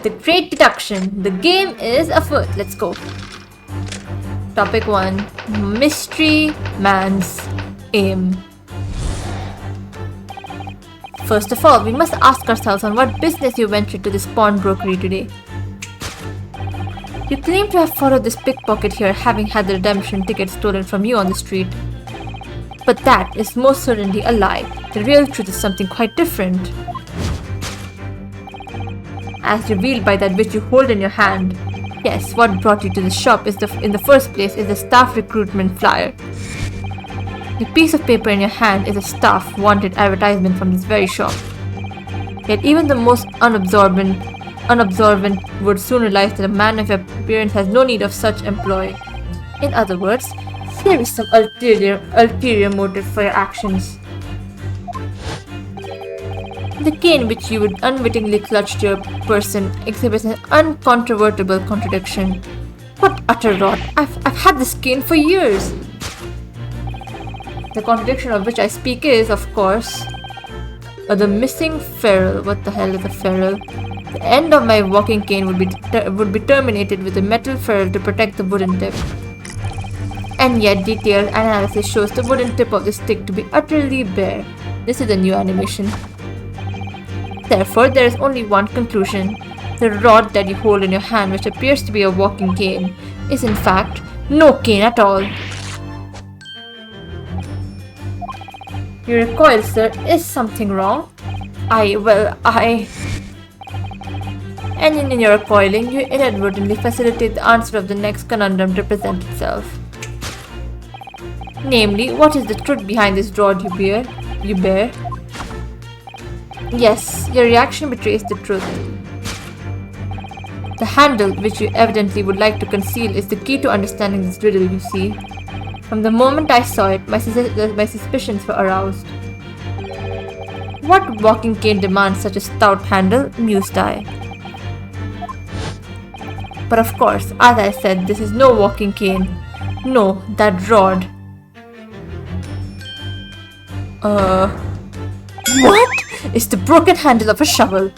The Great Deduction. The game is afoot. Let's go. Topic 1. Mystery Man's Aim. First of all, we must ask ourselves on what business you ventured to this pawnbrokery today. You claim to have followed this pickpocket here, having had the redemption ticket stolen from you on the street. But that is most certainly a lie. The real truth is something quite different. As revealed by that which you hold in your hand. Yes, what brought you to the shop in the first place is the staff recruitment flyer. The piece of paper in your hand is a staff wanted advertisement from this very shop. Yet even the most unobservant would soon realize that a man of your appearance has no need of such employ. In other words, there is some ulterior motive for your actions. The cane which you would unwittingly clutch to your person exhibits an uncontrovertible contradiction. What utter rot! I've had this cane for years! The contradiction of which I speak is, of course, the missing ferrule. What the hell is a ferrule? The end of my walking cane would be terminated with a metal ferrule to protect the wooden tip. And yet detailed analysis shows the wooden tip of the stick to be utterly bare. This is a new animation. Therefore, there is only one conclusion. The rod that you hold in your hand, which appears to be a walking cane, is in fact no cane at all. You recoil, sir. Is something wrong? And in your recoiling, you inadvertently facilitate the answer of the next conundrum to present itself. Namely, what is the truth behind this rod you bear? Yes, your reaction betrays the truth. The handle, which you evidently would like to conceal, is the key to understanding this riddle, you see. From the moment I saw it, my suspicions were aroused. What walking cane demands such a stout handle? Mused I. But of course, as I said, this is no walking cane. No, that rod. What? It's the broken handle of a shovel.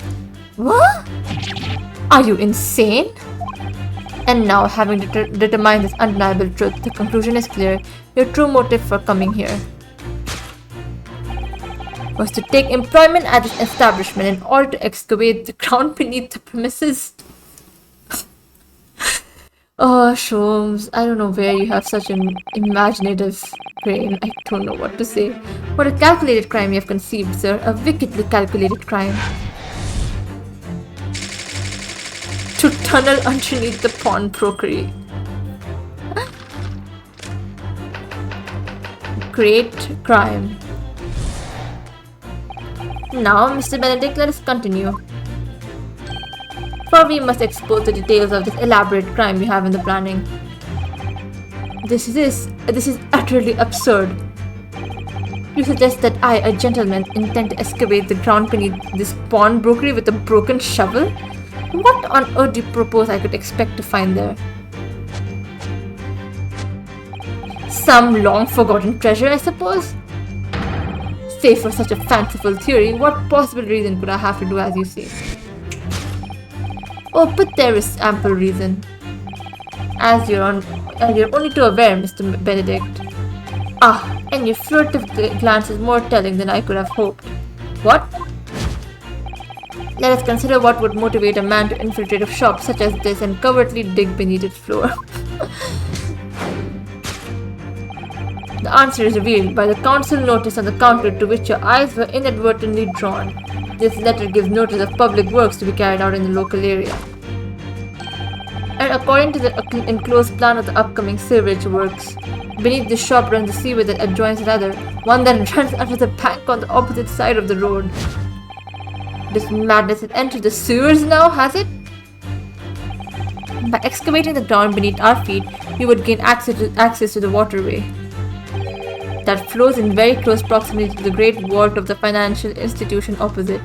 What? Are you insane? And now, having determined this undeniable truth, the conclusion is clear. Your true motive for coming here was to take employment at this establishment in order to excavate the ground beneath the premises. Oh, Sholmes, I don't know where you have such an imaginative brain. I don't know what to say. What a calculated crime you have conceived, sir. A wickedly calculated crime. To tunnel underneath the pawnbrokery. Great crime. Now, Mr. Benedict, let us continue. For we must expose the details of this elaborate crime you have in the planning. This is utterly absurd. You suggest that I, a gentleman, intend to excavate the ground beneath this pawnbrokery with a broken shovel? What on earth do you propose I could expect to find there? Some long-forgotten treasure, I suppose? Save for such a fanciful theory, what possible reason could I have to do as you say? Oh, but there is ample reason. As you're only too aware, Mr. Benedict. Ah, and your furtive glance is more telling than I could have hoped. What? Let us consider what would motivate a man to infiltrate a shop such as this and covertly dig beneath its floor. The answer is revealed by the council notice on the counter to which your eyes were inadvertently drawn. This letter gives notice of public works to be carried out in the local area. And according to the enclosed plan of the upcoming sewerage works, beneath the shop runs a seaway that adjoins another, one that runs under the bank on the opposite side of the road. This madness has entered the sewers now, has it? By excavating the ground beneath our feet, we would gain access to the waterway that flows in very close proximity to the great vault of the financial institution opposite.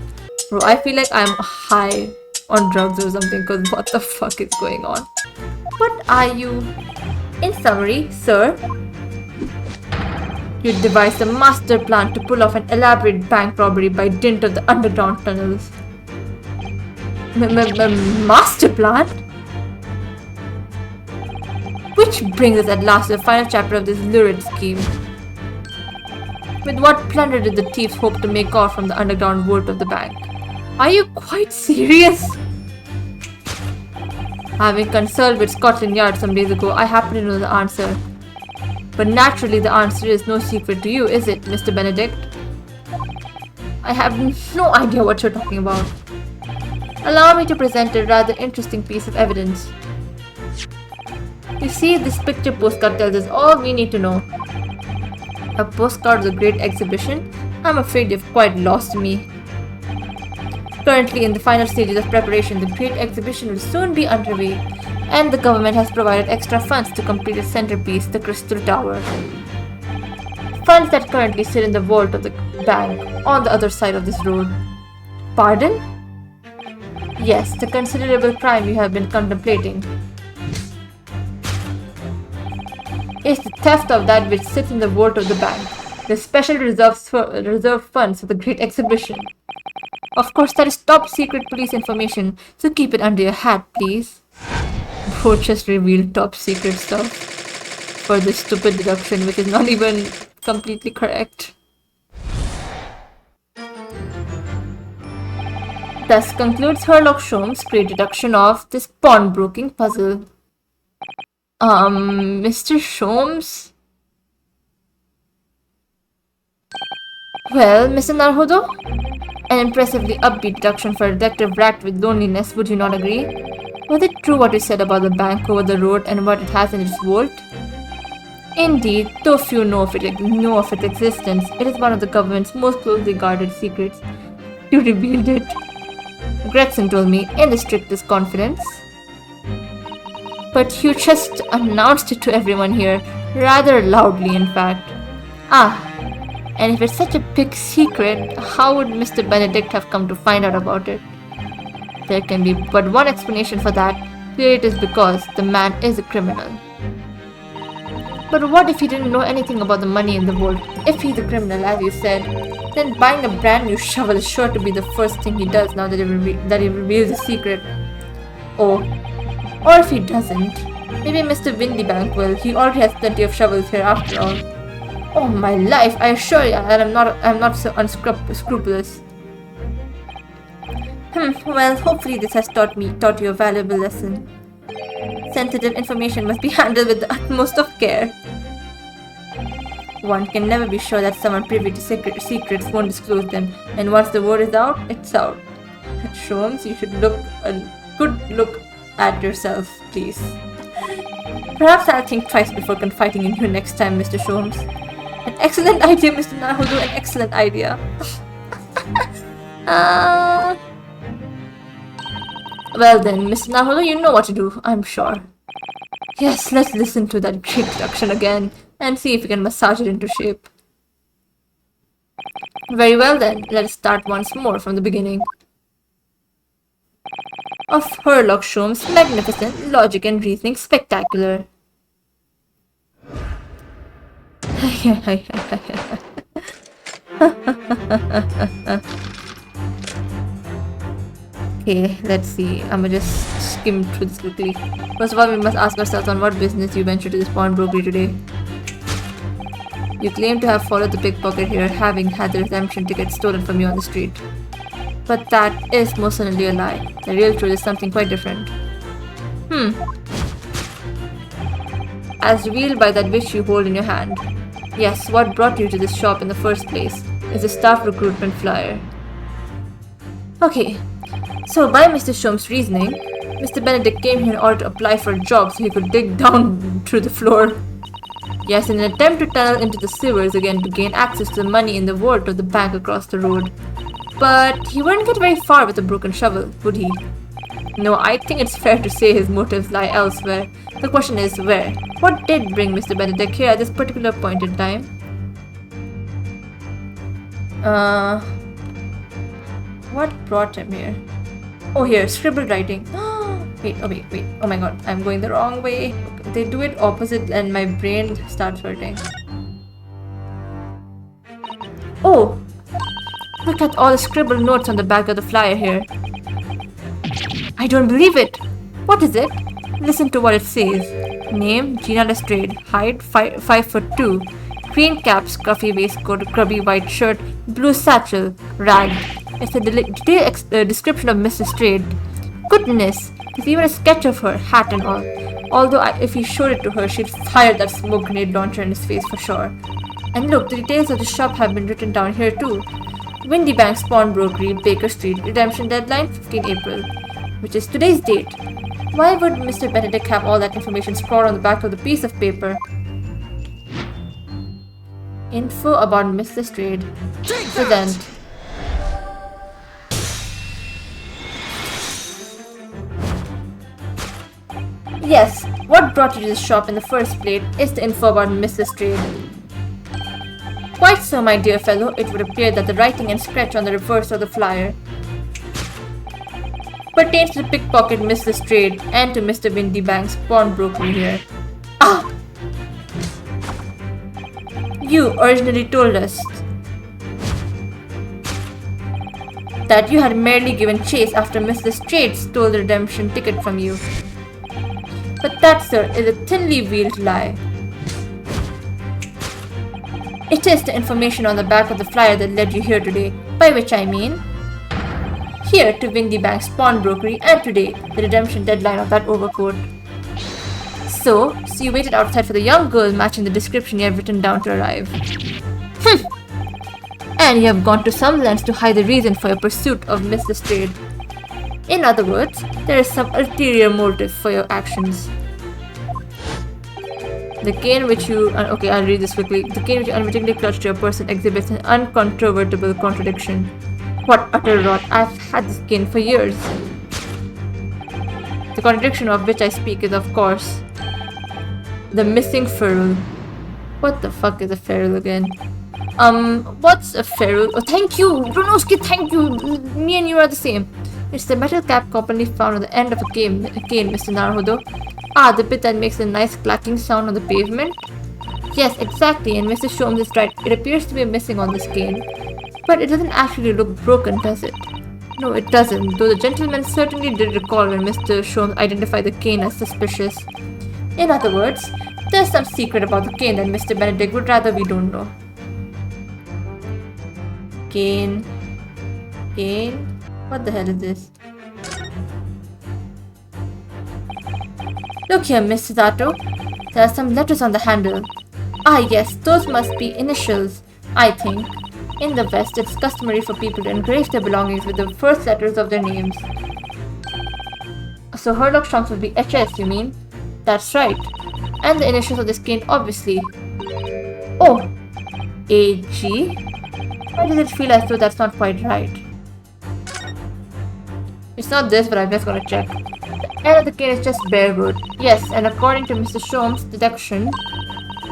Bro, I feel like I'm high on drugs or something, because what the fuck is going on? What are you? In summary, sir, you devised a master plan to pull off an elaborate bank robbery by dint of the underground tunnels. Master plan? Which brings us at last to the final chapter of this lurid scheme. With what plunder did the thieves hope to make off from the underground vault of the bank? Are you quite serious? Having consulted with Scotland Yard some days ago, I happen to know the answer. But naturally the answer is no secret to you, is it, Mr. Benedict? I have no idea what you're talking about. Allow me to present a rather interesting piece of evidence. You see, this picture postcard tells us all we need to know. A postcard of the Great Exhibition? I'm afraid you've quite lost me. Currently in the final stages of preparation, the Great Exhibition will soon be underway, and the government has provided extra funds to complete its centerpiece, the Crystal Tower. Funds that currently sit in the vault of the bank on the other side of this road. Pardon? Yes, the considerable crime you have been contemplating is the theft of that which sits in the vault of the bank, the special reserve funds for the Great Exhibition. Of course, that is top secret police information, so keep it under your hat, please. Bro just revealed top secret stuff for this stupid deduction, which is not even completely correct. Thus concludes Sherlock Holmes' great deduction of this pawnbroking puzzle. Mr. Sholmes? Well, Mr. Narhodo? An impressively upbeat deduction for a detective racked with loneliness, would you not agree? Was it true what you said about the bank over the road and what it has in its vault? Indeed, though few know of its existence, it is one of the government's most closely guarded secrets. You revealed it. Gregson told me, in the strictest confidence. But you just announced it to everyone here, rather loudly in fact. And if it's such a big secret, how would Mr. Benedict have come to find out about it? There can be but one explanation for that. Clearly it is because the man is a criminal. But what if he didn't know anything about the money in the vault? If he's a criminal, as you said, then buying a brand new shovel is sure to be the first thing he does now that he reveals the secret. Or if he doesn't, maybe Mr. Windybank will. He already has plenty of shovels here after all. Oh my life, I assure you that I'm not so unscrupulous. Well, hopefully this has taught you a valuable lesson. Sensitive information must be handled with the utmost of care. One can never be sure that someone privy to secrets won't disclose them, and once the word is out, it's out. Sholmes, you should look a good look at yourself, please. Perhaps I'll think twice before confiding in you next time, Mr. Sholmes. An excellent idea, Mr. Nahudu, an excellent idea. Well then, Mr. Nahudu, you know what to do, I'm sure. Yes, let's listen to that great deduction again, and see if we can massage it into shape. Very well then, let us start once more from the beginning. Of Sherlock Holmes' magnificent logic and reasoning spectacular. Okay, let's see. I'ma just skim through this quickly. First of all, we must ask ourselves on what business you ventured to this pawnbrokery today. You claim to have followed the pickpocket here, having had the redemption ticket stolen from you on the street. But that is most certainly a lie. The real truth is something quite different. As revealed by that which you hold in your hand. Yes, what brought you to this shop in the first place is a staff recruitment flyer. Okay, so by Mr. Sholmes' reasoning, Mr. Benedict came here in order to apply for a job so he could dig down through the floor. Yes, in an attempt to tunnel into the sewers again to gain access to the money in the vault of the bank across the road. But he wouldn't get very far with a broken shovel, would he? No, I think it's fair to say his motives lie elsewhere. The question is, where? What did bring Mr. Benedict here at this particular point in time? What brought him here? Oh, here, scribbled writing. Wait, oh my god, I'm going the wrong way. They do it opposite and my brain starts hurting. Oh! Look at all the scribbled notes on the back of the flyer here. I don't believe it. What is it? Listen to what it says. Name, Gina Lestrade. Height, 5'2". Green cap, scruffy waistcoat, grubby white shirt, blue satchel, ragged. It's a detailed description of Miss Lestrade. Goodness, there's even a sketch of her, hat and all. Although if he showed it to her, she'd fire that smoke grenade launcher in his face for sure. And look, the details of the shop have been written down here too. Windy Bank's Pawnbrokery, Baker Street, redemption deadline 15 April, which is today's date. Why would Mr. Benedict have all that information scrawled on the back of the piece of paper? Info about Miss Lestrade. Present. Yes, what brought you to this shop in the first place is the info about Miss Lestrade. Quite so, my dear fellow, it would appear that the writing and scratch on the reverse of the flyer pertains to the pickpocket Miss Lestrade and to Mr. Windy Bank's pawnbrokery here. Ah! You originally told us that you had merely given chase after Miss Lestrade stole the redemption ticket from you. But that, sir, is a thinly veiled lie. It is the information on the back of the flyer that led you here today, by which I mean here to Windy Bank's pawnbrokery and today, the redemption deadline of that overcoat. So you waited outside for the young girl matching the description you have written down to arrive. And you have gone to some lengths to hide the reason for your pursuit of Miss Lestrade. In other words, there is some ulterior motive for your actions. The cane which you... okay, I'll read this quickly. The cane which you unwittingly clutched to your person exhibits an uncontrovertible contradiction. What utter rot! I've had this cane for years. The contradiction of which I speak is, of course, the missing ferrule. What the fuck is a ferrule again? What's a ferrule? Oh, thank you! Brunoski, thank you! Me and you are the same. It's the metal cap commonly found on the end of a cane, Mr. Naruhodo. Ah, the bit that makes a nice clacking sound on the pavement? Yes, exactly, and Mr. Sholmes is right. It appears to be missing on this cane. But it doesn't actually look broken, does it? No, it doesn't, though the gentleman certainly did recall when Mr. Sholmes identified the cane as suspicious. In other words, there's some secret about the cane that Mr. Benedict would rather we don't know. Cane. Cane? What the hell is this? Look here, Miss Sato. There are some letters on the handle. Ah yes, those must be initials, I think. In the West, it's customary for people to engrave their belongings with the first letters of their names. So Herlock Sholmes would be HS, you mean? That's right. And the initials of this cane, obviously. Oh! AG? Why does it feel as though that's not quite right? It's not this, but I'm just gonna check. The end of the cane is just bare wood. Yes, and according to Mr. Sholmes' deduction,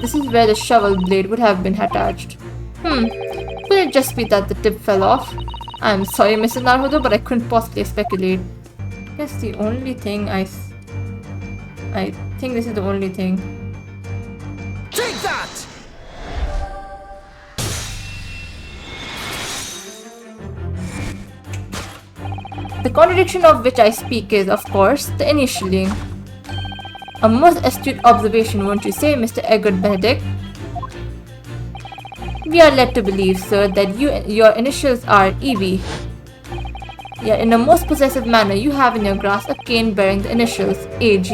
this is where the shovel blade would have been attached. Could it just be that the tip fell off? I'm sorry, Mr. Naruhodo, but I couldn't possibly speculate. I guess the only thing I think this is the only thing. Take that! The contradiction of which I speak is, of course, the initialing. A most astute observation, won't you say, Mr. Edgar Benedict? We are led to believe, sir, that your initials are EV. Yet in a most possessive manner, you have in your grasp a cane bearing the initials AG.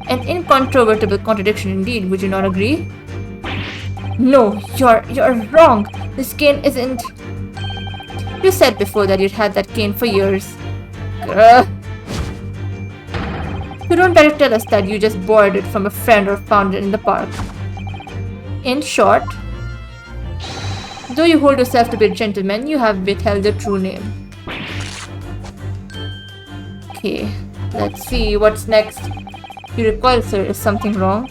An incontrovertible contradiction indeed, would you not agree? No, you're wrong. This cane isn't... You said before that you'd had that cane for years. Grr. You don't better tell us that you just borrowed it from a friend or found it in the park. In short, though you hold yourself to be a gentleman, you have withheld your true name. Okay, let's see what's next. You recoil, sir, is something wrong?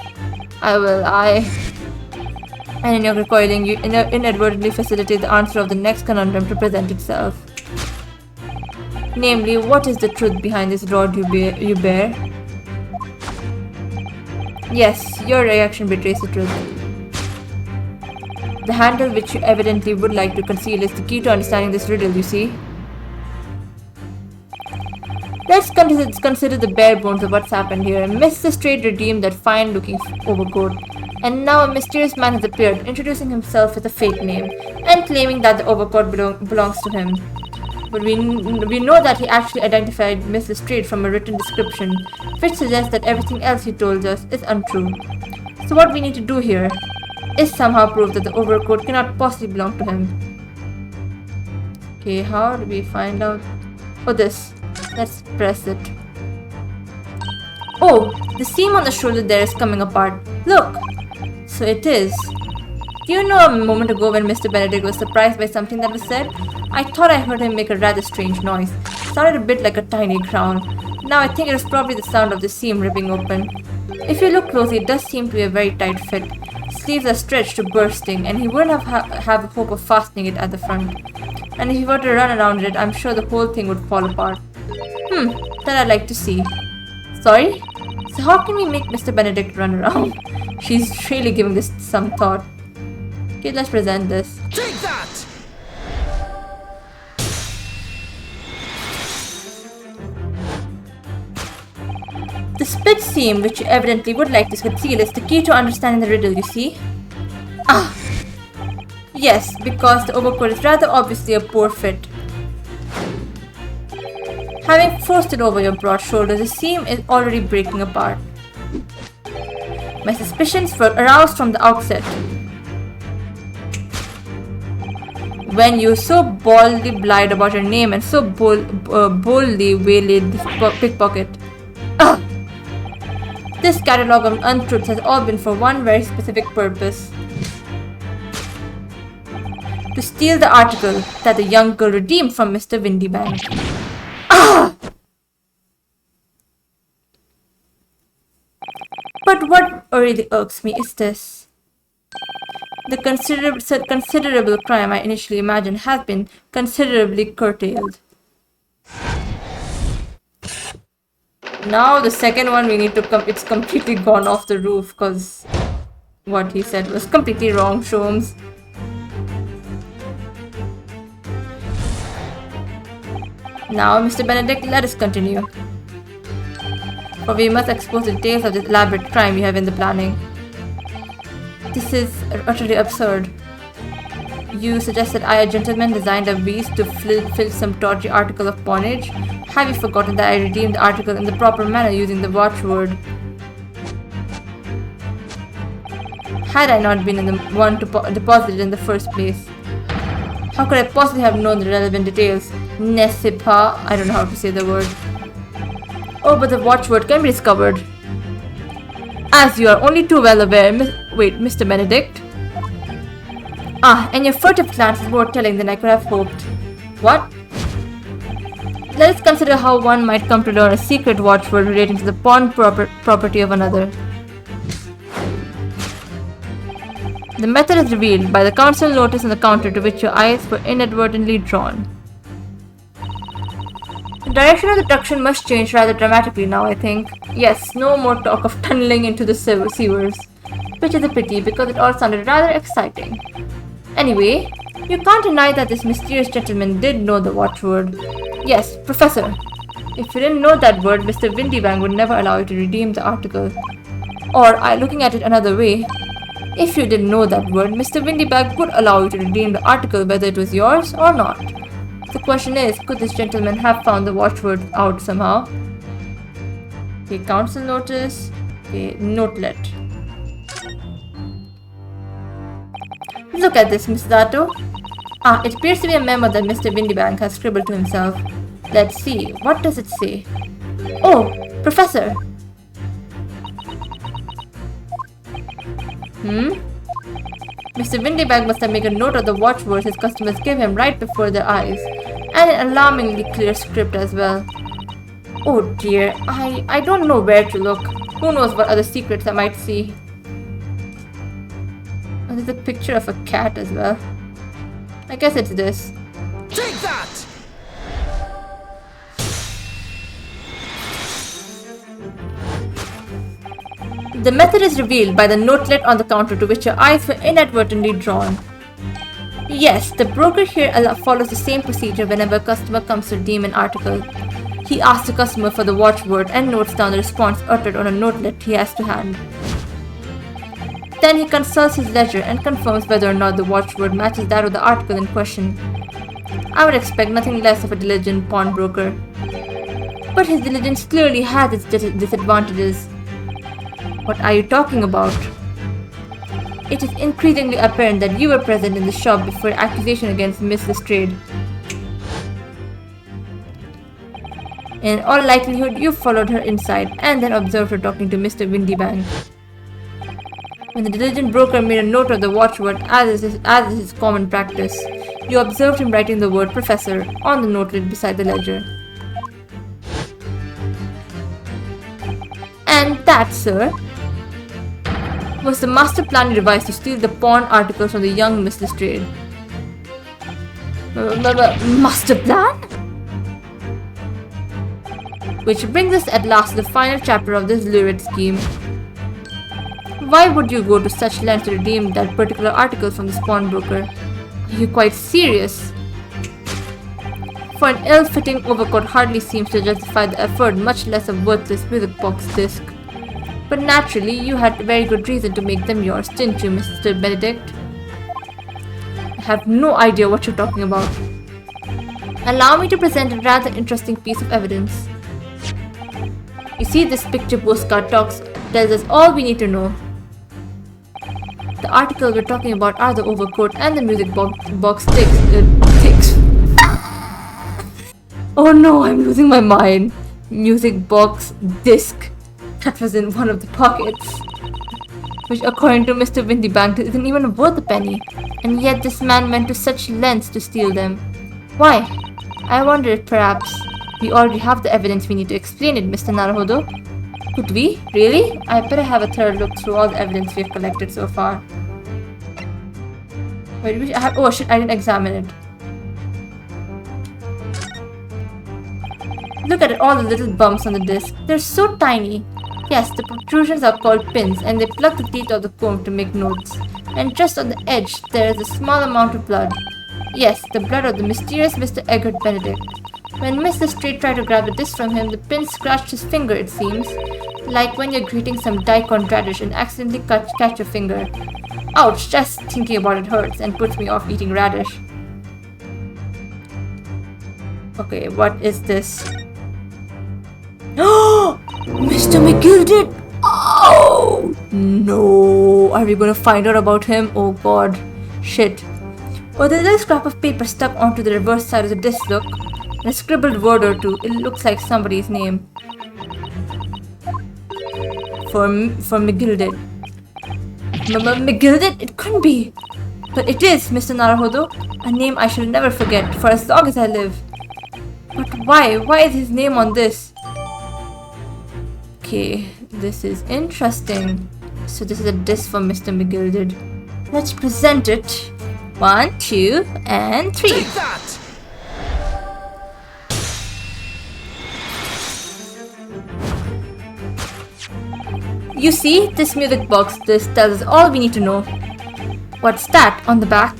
And in your recoiling, you inadvertently facilitate the answer of the next conundrum to present itself. Namely, what is the truth behind this rod you bear? Yes, your reaction betrays the truth. The handle which you evidently would like to conceal is the key to understanding this riddle, you see. Let's consider the bare bones of what's happened here. Mr. Straight redeemed that fine-looking overcoat, and now a mysterious man has appeared, introducing himself with a fake name and claiming that the overcoat belongs to him. But we know that he actually identified Mr. Straight from a written description, which suggests that everything else he told us is untrue. So what we need to do here is somehow prove that the overcoat cannot possibly belong to him. Okay, how do we find out? Oh, this. Let's press it. Oh, the seam on the shoulder there is coming apart. Look! So it is. Do you know a moment ago when Mr. Benedict was surprised by something that was said? I thought I heard him make a rather strange noise. It sounded a bit like a tiny growl. Now I think it was probably the sound of the seam ripping open. If you look closely, it does seem to be a very tight fit. Sleeves are stretched to bursting, and he wouldn't have a hope of fastening it at the front. And if he were to run around it, I'm sure the whole thing would fall apart. That I'd like to see. Sorry? So how can we make Mr. Benedict run around? She's really giving this some thought. Okay, let's present this. Take that! The split seam, which you evidently would like to conceal, is the key to understanding the riddle, you see? Ah! Yes, because the overcoat is rather obviously a poor fit. Having forced it over your broad shoulders, the seam is already breaking apart. My suspicions were aroused from the outset. When you so boldly lied about your name and so boldly waylaid this pickpocket. Ah! This catalogue of untruths has all been for one very specific purpose. To steal the article that the young girl redeemed from Mr. Windybank. Ah! But what really irks me is this. The considerable crime I initially imagined has been considerably curtailed. Now the second one we need to it's completely gone off the roof because what he said was completely wrong, Sholmes. Now, Mr. Benedict, let us continue. For we must expose the details of this elaborate crime you have in the planning. This is utterly absurd. You suggest that I, a gentleman, designed a beast to fill some tawdry article of pawnage? Have you forgotten that I redeemed the article in the proper manner using the watchword? Had I not been the one to deposit it in the first place? How could I possibly have known the relevant details? N'est-ce pas? I don't know how to say the word. Oh, but the watchword can be discovered. As you are only too well aware, Mr. Benedict. Ah, and your furtive glance is more telling than I could have hoped. What? Let us consider how one might come to learn a secret watchword relating to the pawned property of another. The method is revealed by the council notice on the counter to which your eyes were inadvertently drawn. The direction of the truction must change rather dramatically now, I think. Yes, no more talk of tunneling into the sewers, which is a pity because it all sounded rather exciting. Anyway, you can't deny that this mysterious gentleman did know the watchword. Yes, Professor. If you didn't know that word, Mr. Windybank would never allow you to redeem the article. Or, looking at it another way, if you didn't know that word, Mr. Windybank would allow you to redeem the article whether it was yours or not. The question is, could this gentleman have found the watchword out somehow? Okay, council notice. Okay, notelet. Look at this, Miss Zato. It appears to be a memo that Mr. Windybank has scribbled to himself. Let's see, what does it say? Oh, Professor! Mr. Windybank must have made a note of the watchwords his customers give him right before their eyes, and in alarmingly clear script as well. Oh dear, I don't know where to look. Who knows what other secrets I might see. And there's a picture of a cat as well. I guess it's this. Take that! The method is revealed by the notelet on the counter to which your eyes were inadvertently drawn. Yes, the broker here follows the same procedure whenever a customer comes to redeem an article. He asks the customer for the watchword and notes down the response uttered on a notelet he has to hand. Then he consults his ledger and confirms whether or not the watchword matches that of the article in question. I would expect nothing less of a diligent pawnbroker. But his diligence clearly has its disadvantages. What are you talking about? It is increasingly apparent that you were present in the shop before accusation against Miss Lestrade. In all likelihood, you followed her inside and then observed her talking to Mr. Windybank. When the diligent broker made a note of the watchword, as is his common practice, you observed him writing the word professor on the notelet beside the ledger. And that, sir, was the master plan you devised to steal the pawn articles from the young Miss Lestrade. Master plan? Which brings us at last to the final chapter of this lurid scheme. Why would you go to such lengths to redeem that particular article from this pawnbroker? Are you quite serious? For an ill-fitting overcoat hardly seems to justify the effort, much less a worthless music box disc. But naturally, you had very good reason to make them yours, didn't you, Mr. Benedict? I have no idea what you're talking about. Allow me to present a rather interesting piece of evidence. You see, this picture postcard tells us all we need to know. The article we're talking about are the overcoat and the music box ticks. Oh no, I'm losing my mind. Music box disc. That was in one of the pockets. Which according to Mr. Windybank isn't even worth a penny. And yet this man went to such lengths to steal them. Why? I wonder if perhaps we already have the evidence we need to explain it, Mr. Naruhodo. Could we? Really? I better have a thorough look through all the evidence we've collected so far. Wait, oh shit, I didn't examine it. Look at it, all the little bumps on the disc. They're so tiny. Yes, the protrusions are called pins, and they plug the teeth of the comb to make notes. And just on the edge, there is a small amount of blood. Yes, the blood of the mysterious Mr. Egbert Benedict. When Miss Lestrade tried to grab the disc from him, the pin scratched his finger, it seems. Like when you're grating some daikon radish and accidentally catch your finger. Ouch, just thinking about it hurts and puts me off eating radish. Okay, what is this? Oh! Mr. McGilded! Oh! No! Are we gonna find out about him? Oh god. Shit. Oh, there's a scrap of paper stuck onto the reverse side of the disc, look. And a scribbled word or two. It looks like somebody's name. For McGilded. McGilded? It couldn't be. But it is, Mr. Naruhodo. A name I shall never forget for as long as I live. But why? Why is his name on this? Okay, this is interesting. So this is a disc from Mr. McGilded. Let's present it. 1, 2, and 3. Take that! You see, this music box disc tells us all we need to know. What's that on the back?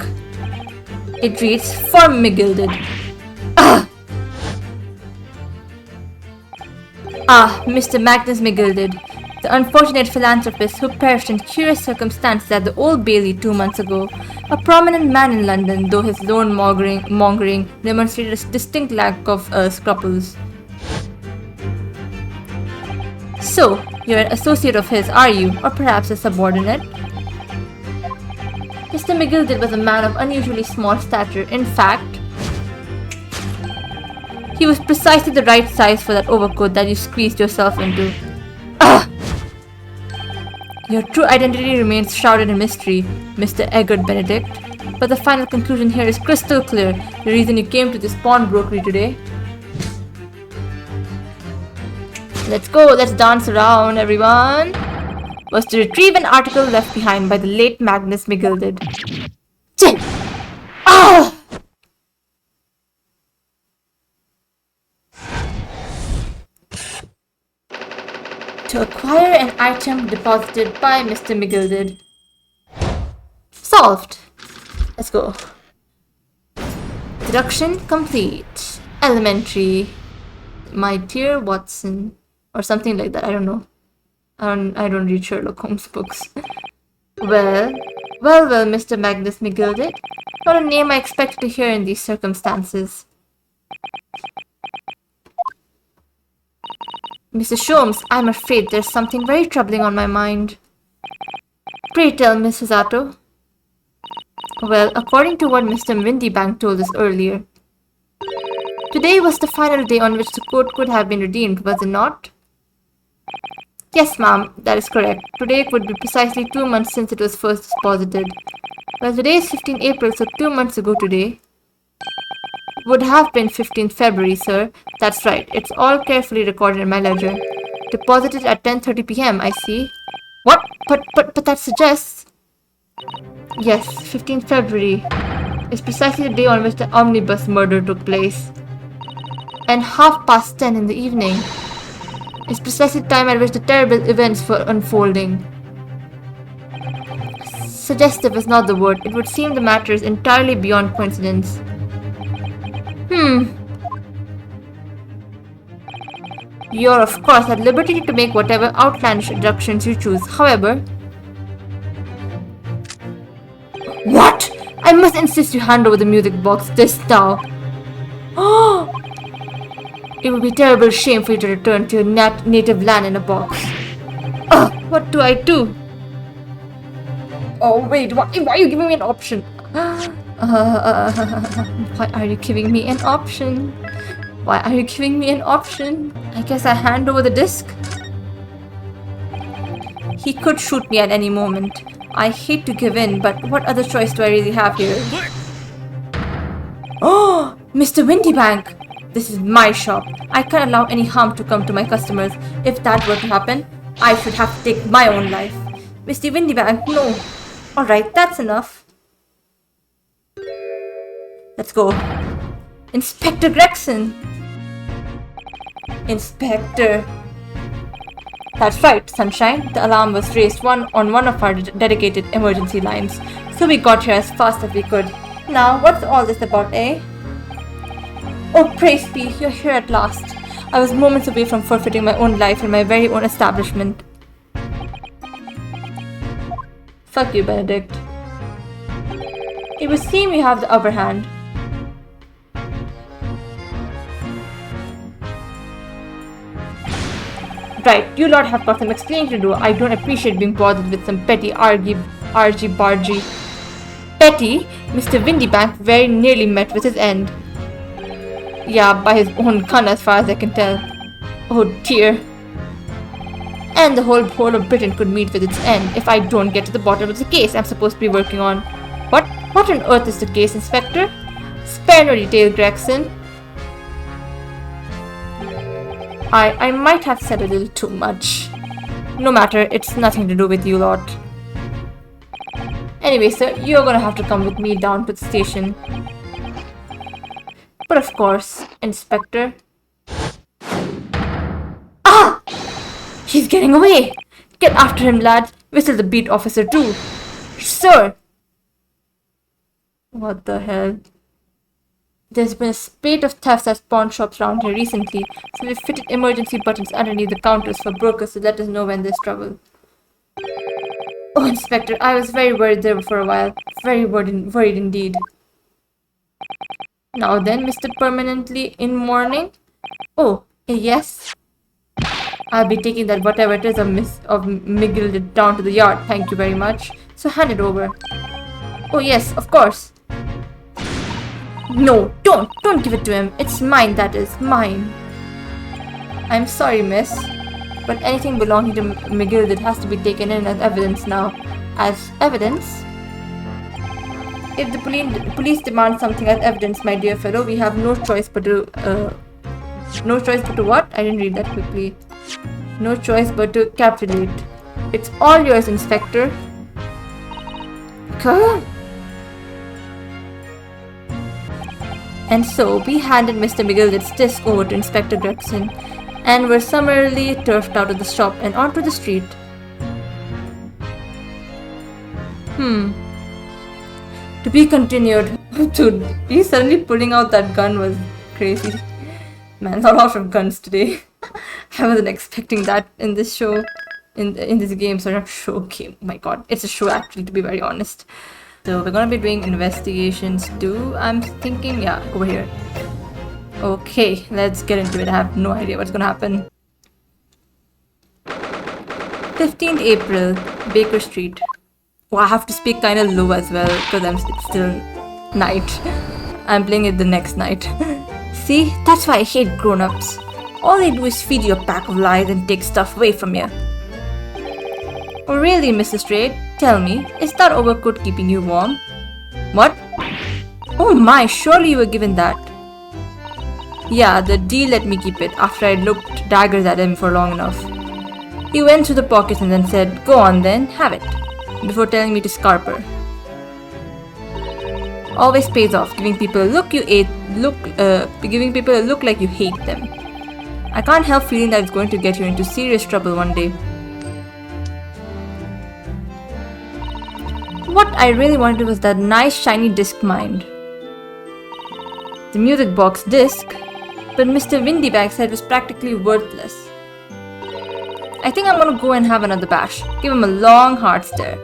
It reads, for McGilded. Mr. Magnus McGilded, the unfortunate philanthropist who perished in curious circumstances at the Old Bailey 2 months ago. A prominent man in London, though his lone mongering demonstrated a distinct lack of scruples. So, you're an associate of his, are you? Or perhaps a subordinate? Mr. McGilded was a man of unusually small stature. In fact, he was precisely the right size for that overcoat that you squeezed yourself into. Your true identity remains shrouded in mystery, Mr. Egbert Benedict. But the final conclusion here is crystal clear. The reason you came to this pawnbrokery today. Let's go, let's dance around, everyone. Was to retrieve an article left behind by the late Magnus McGilded. To acquire an item deposited by Mr. McGilded. Solved. Let's go. Deduction complete. Elementary. My dear Watson, or something like that. I don't know. I don't read Sherlock Holmes books. Well, well, Mr. Magnus McGilded. Not a name I expected to hear in these circumstances. Mr. Sholmes, I'm afraid there's something very troubling on my mind. Pray tell, Mrs. Atto. Well, according to what Mr. Windybank told us earlier, today was the final day on which the court could have been redeemed, was it not? Yes, ma'am, that is correct. Today would be precisely 2 months since it was first deposited. Well, today is 15 April, so 2 months ago today would have been 15th February, sir. That's right. It's all carefully recorded in my ledger. Deposited at 10:30 p.m., I see. What? But that suggests... Yes, 15th February is precisely the day on which the omnibus murder took place. And 10:30 in the evening is precisely the time at which the terrible events were unfolding. Suggestive is not the word. It would seem the matter is entirely beyond coincidence. You're of course at liberty to make whatever outlandish deductions you choose. However... What? I must insist you hand over the music box this now. Oh! It would be a terrible shame for you to return to your native land in a box. What do I do? Oh wait, why are you giving me an option? Why are you giving me an option? Why are you giving me an option? I guess I hand over the disc. He could shoot me at any moment. I hate to give in, but what other choice do I really have here? Oh, Mr. Windybank! This is my shop. I can't allow any harm to come to my customers. If that were to happen, I should have to take my own life. Mr. Windybank, no. Alright, that's enough. Let's go. Inspector Gregson! Inspector. That's right, Sunshine. The alarm was raised on one of our dedicated emergency lines. So we got here as fast as we could. Now, what's all this about, eh? Oh, praise be, you're here at last. I was moments away from forfeiting my own life in my very own establishment. Fuck you, Benedict. It would seem you have the upper hand. Right, you lot have got some explaining to do. I don't appreciate being bothered with some petty argy-bargy. Petty? Mr. Windybank very nearly met with his end. Yeah, by his own gun as far as I can tell. Oh dear. And the whole of Britain could meet with its end if I don't get to the bottom of the case I'm supposed to be working on. What on earth is the case, Inspector? Spare no detail, Gregson. I might have said a little too much. No matter, it's nothing to do with you lot. Anyway, sir, you're gonna have to come with me down to the station. But of course, Inspector... Ah! He's getting away! Get after him, lads! Whistle the beat officer too! Sir! What the hell? There's been a spate of thefts at pawn shops around here recently, so we've fitted emergency buttons underneath the counters for brokers to let us know when there's trouble. Oh, Inspector, I was very worried there for a while. Very worried indeed. Now then, Mr. Permanently in mourning? Oh, yes? I'll be taking that whatever it is of McGilded down to the yard, thank you very much. So hand it over. Oh yes, of course. No, don't give it to him. It's mine, that is, mine. I'm sorry, miss, but anything belonging to McGilded has to be taken in as evidence now. As evidence? If the police demand something as evidence, my dear fellow, we have no choice but to... no choice but to what? I didn't read that quickly. No choice but to capitulate. It's all yours, Inspector. Come. And so we handed Mr. McGilded's disc over to Inspector Gregson and were summarily turfed out of the shop and onto the street. To be continued. Dude, he suddenly pulling out that gun was crazy. Man, a lot of guns today. I wasn't expecting that in this show. In this game, sorry, not show, game. Oh my god, it's a show actually, to be very honest. So we're gonna be doing investigations too. I'm thinking, yeah, over here. Okay, let's get into it. I have no idea what's gonna happen. 15th April, Baker Street. Oh, I have to speak kind of low as well because it's still night. I'm playing it the next night. See, that's why I hate grown-ups. All they do is feed you a pack of lies and take stuff away from you. Oh really, Mr. Straight? Tell me, is that overcoat keeping you warm? What? Oh my, surely you were given that. Yeah, the D let me keep it after I looked daggers at him for long enough. He went through the pockets and then said, "Go on then, have it," before telling me to scarper. Always pays off, giving people a look like you hate them. I can't help feeling that it's going to get you into serious trouble one day. What I really wanted was that nice shiny disc mind. The music box disc, but Mr. Windybag said it was practically worthless. I think I'm gonna go and have another bash. Give him a long hard stare.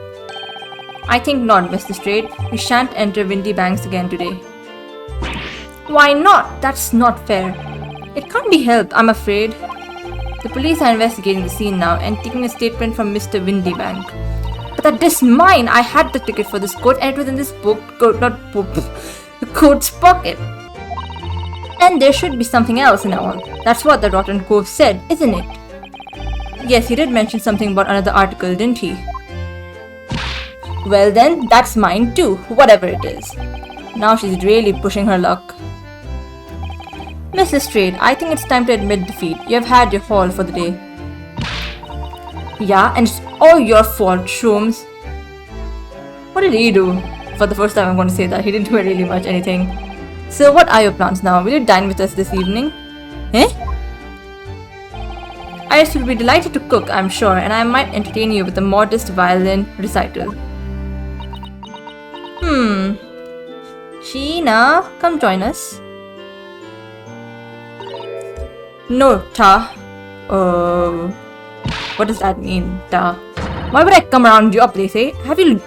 I think not, Mr. Straight. We shan't enter Windybanks again today. Why not? That's not fair. It can't be helped, I'm afraid. The police are investigating the scene now and taking a statement from Mr. Windybank. But that is mine! I had the ticket for this coat and it was in this the coat's pocket. And there should be something else in all. That's what the Rotten Cove said, isn't it? Yes, he did mention something about another article, didn't he? Well then, that's mine too, whatever it is. Now she's really pushing her luck. Mrs. Straight, I think it's time to admit defeat. You have had your haul for the day. Yeah, and it's all your fault, Sholmes. What did he do? For the first time I'm going to say that. He didn't do really much anything. So what are your plans now? Will you dine with us this evening? Eh? I should be delighted to cook, I'm sure, and I might entertain you with a modest violin recital. Sheena, come join us. No, Ta. What does that mean, Ta? Why would I come around your place, eh? Have you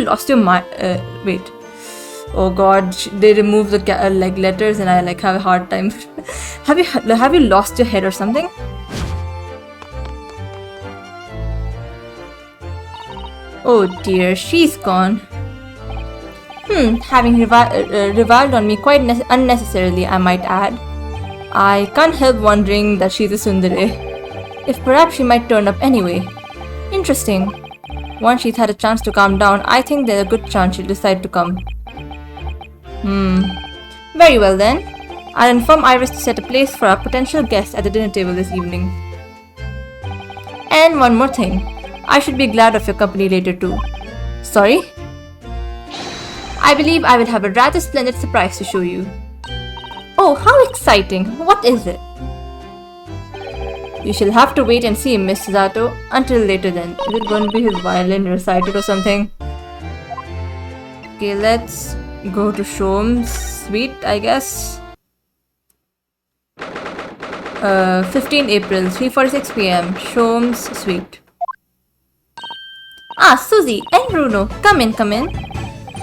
lost your mind? Wait. Oh god, they remove the letters and I have a hard time. have you lost your head or something? Oh dear, she's gone. Having reviled on me quite unnecessarily, I might add. I can't help wondering that she's a tsundere. If perhaps she might turn up anyway. Interesting. Once she's had a chance to calm down, I think there's a good chance she'll decide to come. Very well then. I'll inform Iris to set a place for our potential guest at the dinner table this evening. And one more thing. I should be glad of your company later too. Sorry? I believe I will have a rather splendid surprise to show you. Oh, how exciting! What is it? You shall have to wait and see, Miss Zato. Until later then. Is it going to be his violin recited or something? Okay, let's go to Sholmes' suite, I guess. 15 April, 3:46 PM, Sholmes' suite. Ah, Susie and Bruno, come in, come in.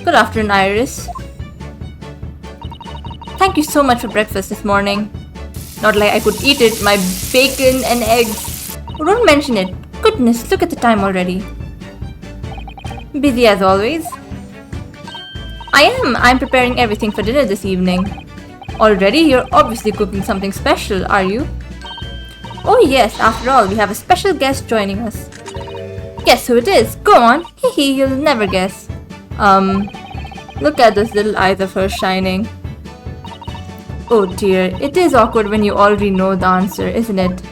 Good afternoon, Iris. Thank you so much for breakfast this morning. Not like I could eat it, my bacon and eggs. Oh, don't mention it. Goodness, look at the time already. Busy as always. I'm preparing everything for dinner this evening. Already? You're obviously cooking something special, are you? Oh yes, after all, we have a special guest joining us. Guess who it is? Go on. Hehe, you'll never guess. Look at those little eyes of hers shining. Oh dear, it is awkward when you already know the answer, isn't it?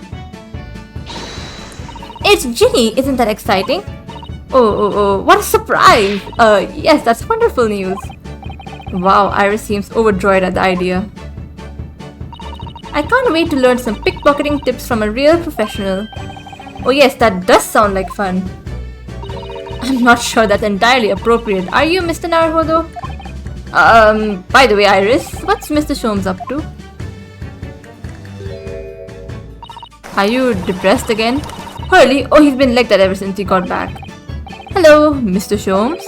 It's Ginny! Isn't that exciting? Oh, what a surprise! Yes, that's wonderful news. Wow, Iris seems overjoyed at the idea. I can't wait to learn some pickpocketing tips from a real professional. Oh yes, that does sound like fun. I'm not sure that's entirely appropriate. Are you, Mr. Naruhodo? By the way, Iris, what's Mr. Sholmes up to? Are you depressed again? Hurley? Oh, he's been like that ever since he got back. Hello, Mr. Sholmes.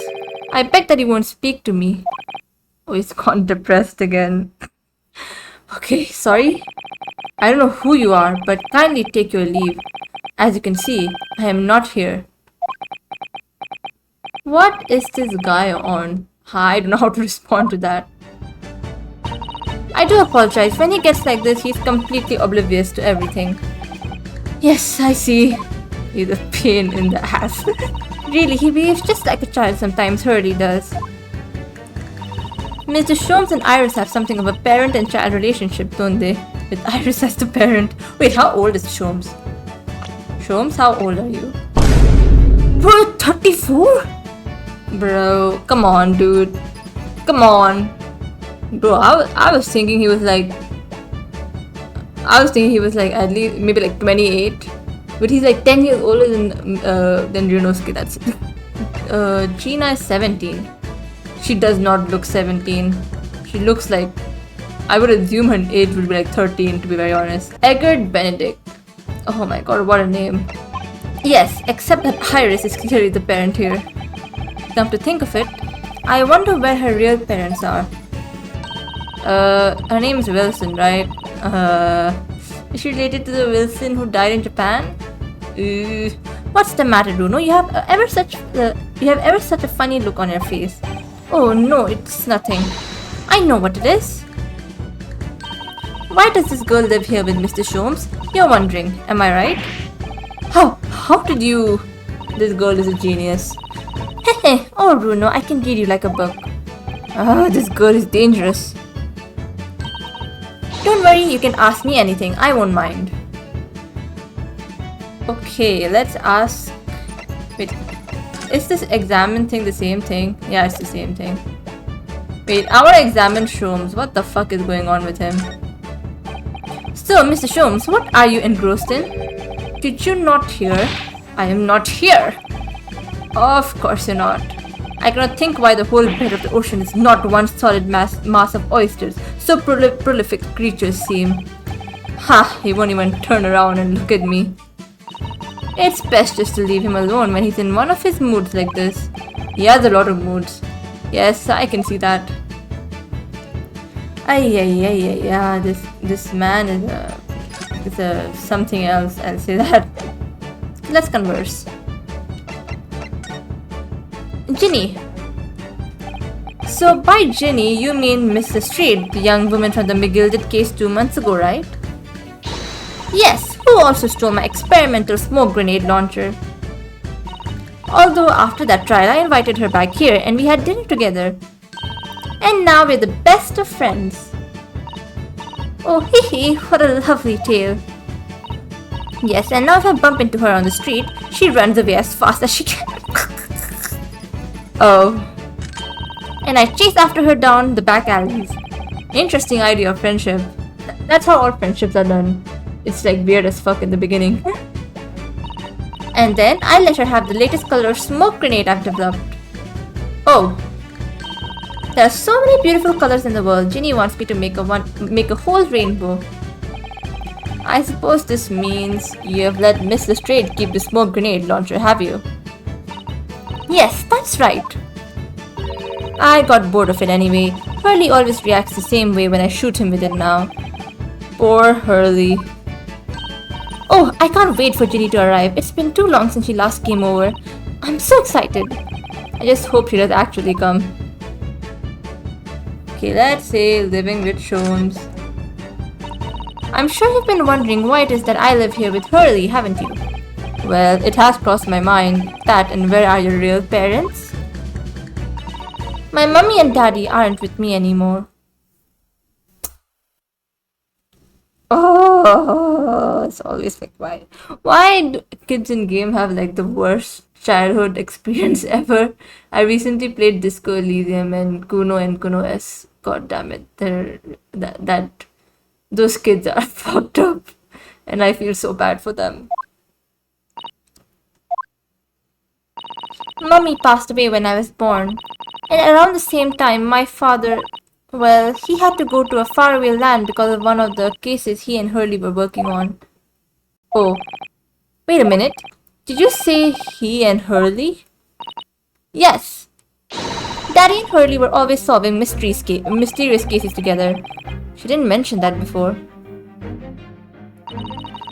I beg that you won't speak to me. Oh, he's gone depressed again. Okay, sorry. I don't know who you are, but kindly take your leave. As you can see, I am not here. What is this guy on? I don't know how to respond to that. I do apologize. When he gets like this, he's completely oblivious to everything. Yes, I see. He's a pain in the ass. Really, he behaves just like a child sometimes. Hurley does. Mr. Sholmes and Iris have something of a parent and child relationship, don't they? With Iris as the parent. Wait, how old is Sholmes? Sholmes, how old are you? Bro, 34? Bro, come on, dude. Come on. Bro, I was thinking he was like... at least maybe like 28. But he's like 10 years older than Ryunosuke, that's it. Gina is 17. She does not look 17. She looks like... I would assume her age would be like 13, to be very honest. Eggert Benedict. Oh my god, what a name. Yes, except that Iris is clearly the parent here. Come to think of it, I wonder where her real parents are. Her name is Wilson, right? Is she related to the Wilson who died in Japan? What's the matter, Bruno? You have ever such a funny look on your face. Oh no, it's nothing. I know what it is. Why does this girl live here with Mr. Sholmes? You're wondering, am I right? How did you... This girl is a genius. Hehe, oh Bruno, I can read you like a book. This girl is dangerous. Don't worry, you can ask me anything, I won't mind. Okay, let's ask... Wait, is this examine thing the same thing? Yeah, it's the same thing. Wait, I want to examine Sholmes. What the fuck is going on with him? So, Mr. Sholmes, what are you engrossed in? Did you not hear? I am not here. Of course you're not. I cannot think why the whole bed of the ocean is not one solid mass of oysters. So prolific creatures seem. Ha, he won't even turn around and look at me. It's best just to leave him alone when he's in one of his moods like this. He has a lot of moods. Yes, I can see that. Yeah, this man is a something else, I'll say that. Let's converse. Ginny. So by Ginny, you mean Mrs. Street, the young woman from the McGilded case 2 months ago, right? Yes, who also stole my experimental smoke grenade launcher. Although after that trial, I invited her back here and we had dinner together. And now we're the best of friends. Oh, hee, what a lovely tale. Yes, and now if I bump into her on the street, she runs away as fast as she can. Oh. And I chase after her down the back alleys. Interesting idea of friendship. That's how all friendships are done. It's like weird as fuck in the beginning. And then I let her have the latest color smoke grenade I've developed. Oh. There are so many beautiful colors in the world. Ginny wants me to make a whole rainbow. I suppose this means you have let Miss Lestrade keep the smoke grenade launcher, have you? Yes, that's right. I got bored of it anyway. Hurley always reacts the same way when I shoot him with it now. Poor Hurley. Oh, I can't wait for Ginny to arrive. It's been too long since she last came over. I'm so excited. I just hope she does actually come. Okay, let's say living with Sholmes. I'm sure you've been wondering why it is that I live here with Hurley, haven't you? Well, it has crossed my mind. That and where are your real parents? My mummy and daddy aren't with me anymore. Oh, it's always like why do kids in game have like the worst childhood experience ever? I recently played Disco Elysium and Kuno S. God damn it, those kids are fucked up, and I feel so bad for them. Mummy passed away when I was born, and around the same time, my father. Well, he had to go to a faraway land because of one of the cases he and Hurley were working on. Oh, wait a minute. Did you say he and Hurley? Yes. Daddy and Hurley were always solving mysterious cases together. She didn't mention that before.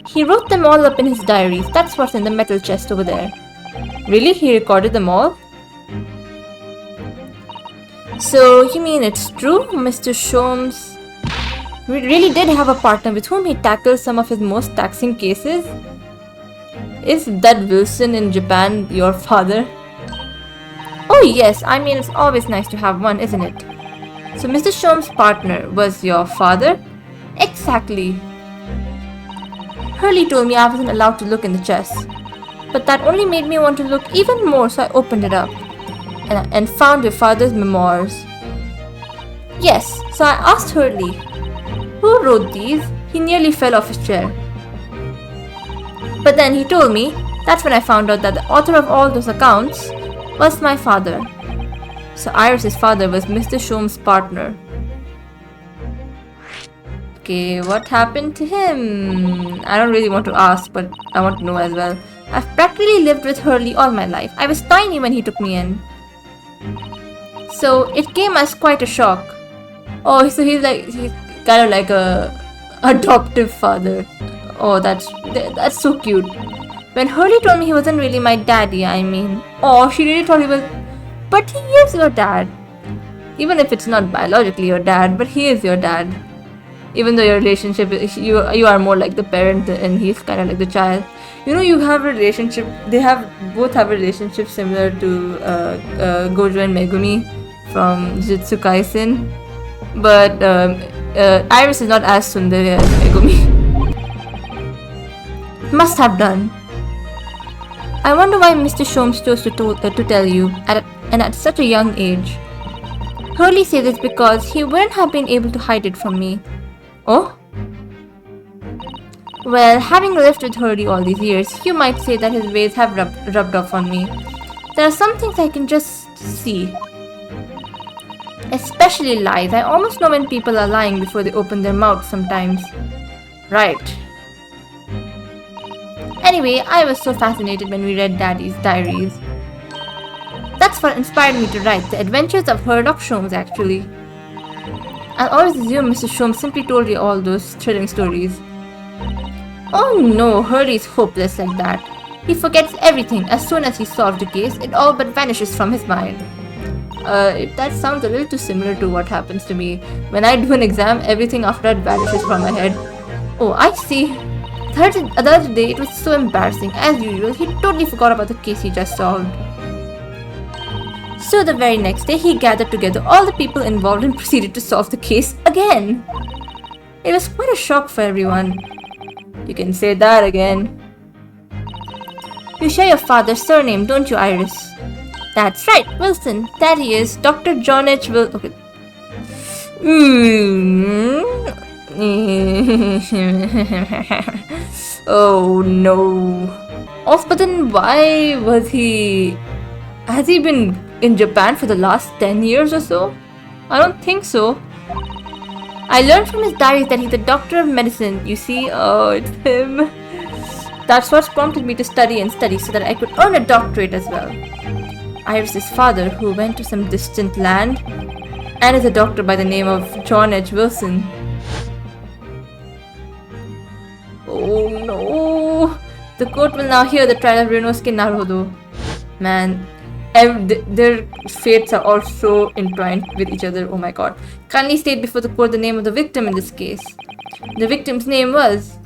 He wrote them all up in his diaries. That's what's in the metal chest over there. Really? He recorded them all? So, you mean it's true? Mr. Sholmes really did have a partner with whom he tackled some of his most taxing cases? Is that Wilson in Japan your father? Oh yes, I mean it's always nice to have one, isn't it? So Mr. Sholmes' partner was your father? Exactly. Hurley told me I wasn't allowed to look in the chest. But that only made me want to look even more, so I opened it up. And found your father's memoirs. Yes, so I asked Hurley, who wrote these? He nearly fell off his chair. But then he told me, that's when I found out that the author of all those accounts was my father. So Iris's father was Mr. Sholmes' partner. Okay, what happened to him? I don't really want to ask, but I want to know as well. I've practically lived with Hurley all my life. I was tiny when he took me in. So it came as quite a shock. Oh, so he's kind of like a adoptive father. Oh, that's so cute. When Hurley told me he wasn't really my daddy, I mean, oh, she really thought he was. But he is your dad. Even if it's not biologically your dad, but he is your dad. Even though your relationship, you are more like the parent and he's kind of like the child. You know, you have a relationship. Both have a relationship similar to Gojo and Megumi from Jujutsu Kaisen, but Iris is not as tsundere as Megumi. Must have done. I wonder why Mr. Sholmes chose to tell you at such a young age. Hurley says it's because he wouldn't have been able to hide it from me. Oh? Well, having lived with Hurley all these years, you might say that his ways have rubbed off on me. There are some things I can just see. Especially lies. I almost know when people are lying before they open their mouths sometimes. Right. Anyway, I was so fascinated when we read Daddy's diaries. That's what inspired me to write The Adventures of Herlock Sholmes, actually. I'll always assume Mr. Sholmes simply told you all those thrilling stories. Oh no, Hurley's hopeless like that. He forgets everything as soon as he solved a case, it all but vanishes from his mind. That sounds a little too similar to what happens to me. When I do an exam, everything after that vanishes from my head. Oh, I see. The other day, it was so embarrassing. As usual, he totally forgot about the case he just solved. So the very next day, he gathered together all the people involved and proceeded to solve the case again. It was quite a shock for everyone. You can say that again. You share your father's surname, don't you, Iris? That's right, Wilson. That he is Dr. John H. Wilson. Okay. Oh no. Also, but then why was he... Has he been in Japan for the last 10 years or so? I don't think so. I learned from his diaries that he's a doctor of medicine. You see? Oh, it's him. That's what prompted me to study and study so that I could earn a doctorate as well. Iris's father, who went to some distant land, and is a doctor by the name of John H. Wilson. Oh no! The court will now hear the trial of Ryunosuke Naruhodo. Man, their fates are all so entwined with each other. Oh my god. Kindly state before the court the name of the victim in this case. The victim's name was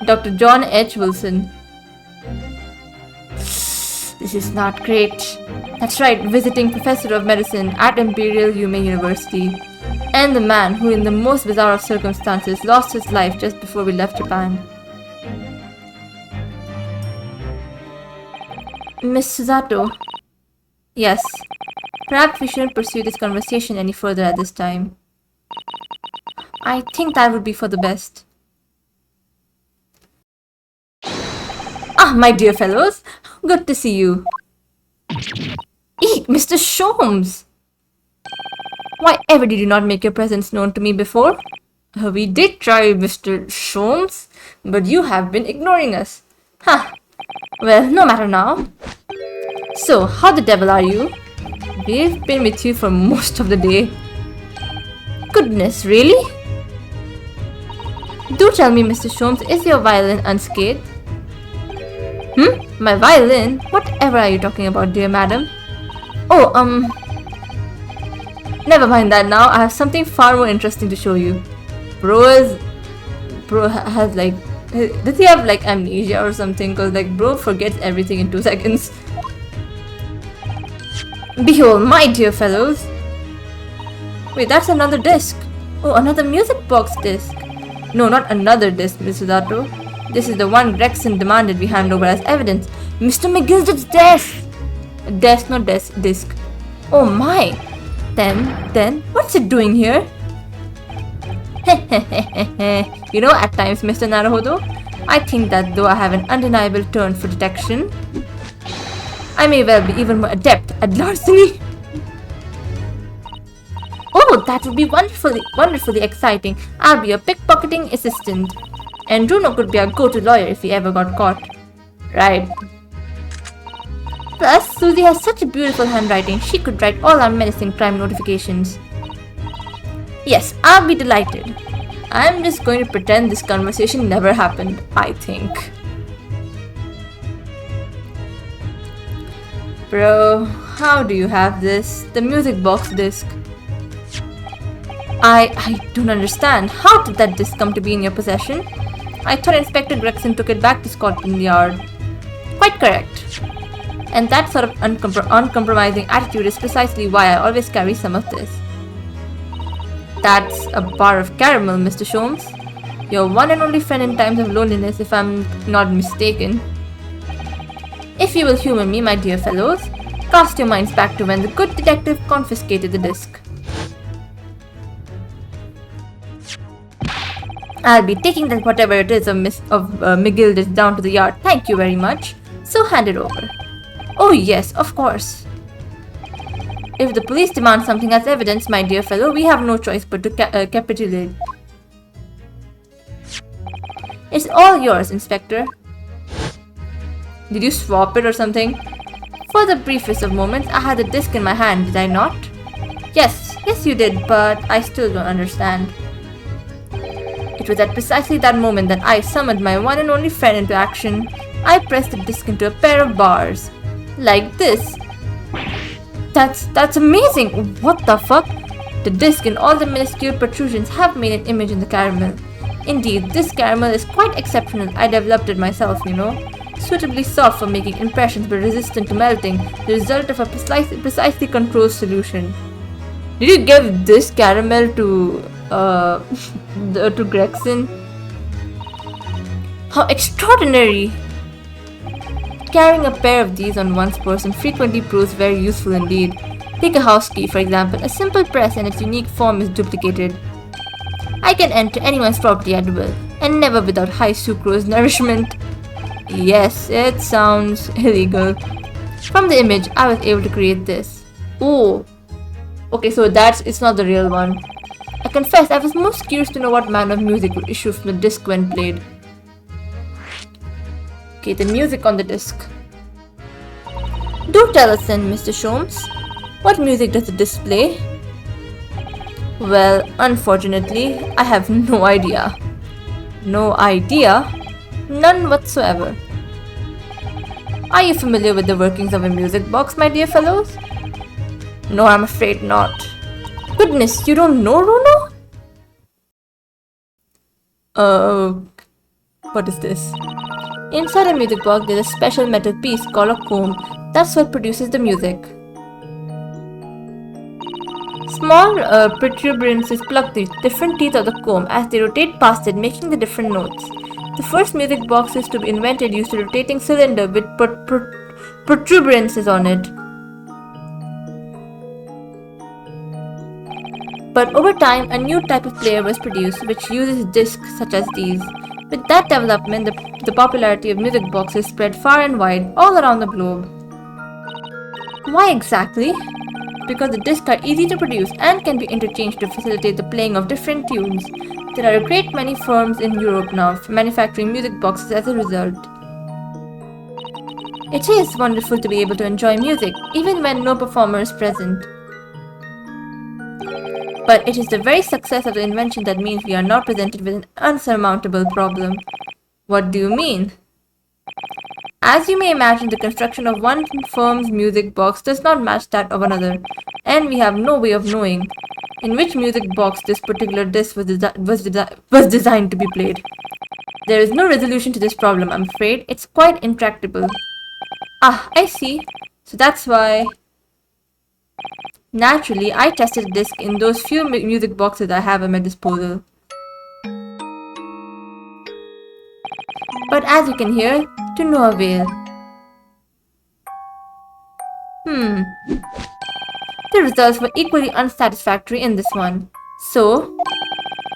Dr. John H. Wilson. This is not great. That's right, visiting professor of medicine at Imperial Yume University. And the man who in the most bizarre of circumstances lost his life just before we left Japan. Miss Susato. Yes. Perhaps we shouldn't pursue this conversation any further at this time. I think that would be for the best. Ah, my dear fellows. Good to see you. Eek, Mr. Sholmes! Why ever did you not make your presence known to me before? We did try, Mr. Sholmes. but you have been ignoring us. Huh. Well, no matter now. So, how the devil are you? We've been with you for most of the day. Goodness, really? Do tell me, Mr. Sholmes, is your violin unscathed? My violin? Whatever are you talking about, dear madam? Oh, never mind that now. I have something far more interesting to show you. Bro has like... Does he have like amnesia or something? Cause like bro forgets everything in 2 seconds. Behold, my dear fellows. Wait, that's another disc. Oh, another music box disc. No, not another disc, Mr. Dato. This is the one Gregson demanded we hand over as evidence. Mr. McGilder's desk! Desk, not disc. Oh my! Then, what's it doing here? You know, at times, Mr. Naruhodo, I think that though I have an undeniable turn for detection, I may well be even more adept at larceny. Oh, that would be wonderfully exciting. I'll be a pickpocketing assistant. And Bruno could be our go-to lawyer if he ever got caught. Right. Plus, Susie has such a beautiful handwriting, she could write all our menacing crime notifications. Yes, I'll be delighted. I'm just going to pretend this conversation never happened, I think. Bro, how do you have this? The music box disc. I don't understand. How did that disc come to be in your possession? I thought Inspector Gregson took it back to Scotland Yard. Quite correct. And that sort of uncompromising attitude is precisely why I always carry some of this. That's a bar of caramel, Mr. Sholmes. Your one and only friend in times of loneliness, if I'm not mistaken. If you will humor me, my dear fellows, cast your minds back to when the good detective confiscated the disc. I'll be taking that whatever it is of McGilder down to the yard. Thank you very much. So hand it over. Oh yes, of course. If the police demand something as evidence, my dear fellow, we have no choice but to capitulate. It's all yours, Inspector. Did you swap it or something? For the briefest of moments, I had the disc in my hand, did I not? Yes, you did, but I still don't understand. It was at precisely that moment that I summoned my one and only friend into action. I pressed the disc into a pair of bars. Like this. That's amazing! What the fuck? The disc and all the minuscule protrusions have made an image in the caramel. Indeed, this caramel is quite exceptional. I developed it myself, you know. Suitably soft for making impressions but resistant to melting, the result of a precisely controlled solution. Did you give this caramel to Gregson? How extraordinary! Carrying a pair of these on one's person frequently proves very useful indeed. Take a house key, for example. A simple press and its unique form is duplicated. I can enter anyone's property at will, and never without high sucrose nourishment. Yes, it sounds illegal. From the image, I was able to create this. Oh. Okay, so it's not the real one. I confess, I was most curious to know what manner of music would issue from the disc when played. Okay, the music on the disc. Do tell us then, Mr. Sholmes. What music does the disc play? Well, unfortunately, I have no idea. No idea? None whatsoever. Are you familiar with the workings of a music box, my dear fellows? No, I'm afraid not. Goodness, you don't know, Rono? What is this? Inside a music box, there's a special metal piece called a comb. That's what produces the music. Small protuberances plug the different teeth of the comb as they rotate past it, making the different notes. The first music boxes to be invented used a rotating cylinder with protuberances on it. But over time, a new type of player was produced which uses discs such as these. With that development, the popularity of music boxes spread far and wide all around the globe. Why exactly? Because the discs are easy to produce and can be interchanged to facilitate the playing of different tunes. There are a great many firms in Europe now manufacturing music boxes as a result. It is wonderful to be able to enjoy music, even when no performer is present. But it is the very success of the invention that means we are now presented with an unsurmountable problem. What do you mean? As you may imagine, the construction of one firm's music box does not match that of another, and we have no way of knowing in which music box this particular disc was designed to be played. There is no resolution to this problem, I'm afraid. It's quite intractable. Ah, I see. So that's why... Naturally, I tested the disc in those few music boxes I have at my disposal. But as you can hear, to no avail. The results were equally unsatisfactory in this one. So,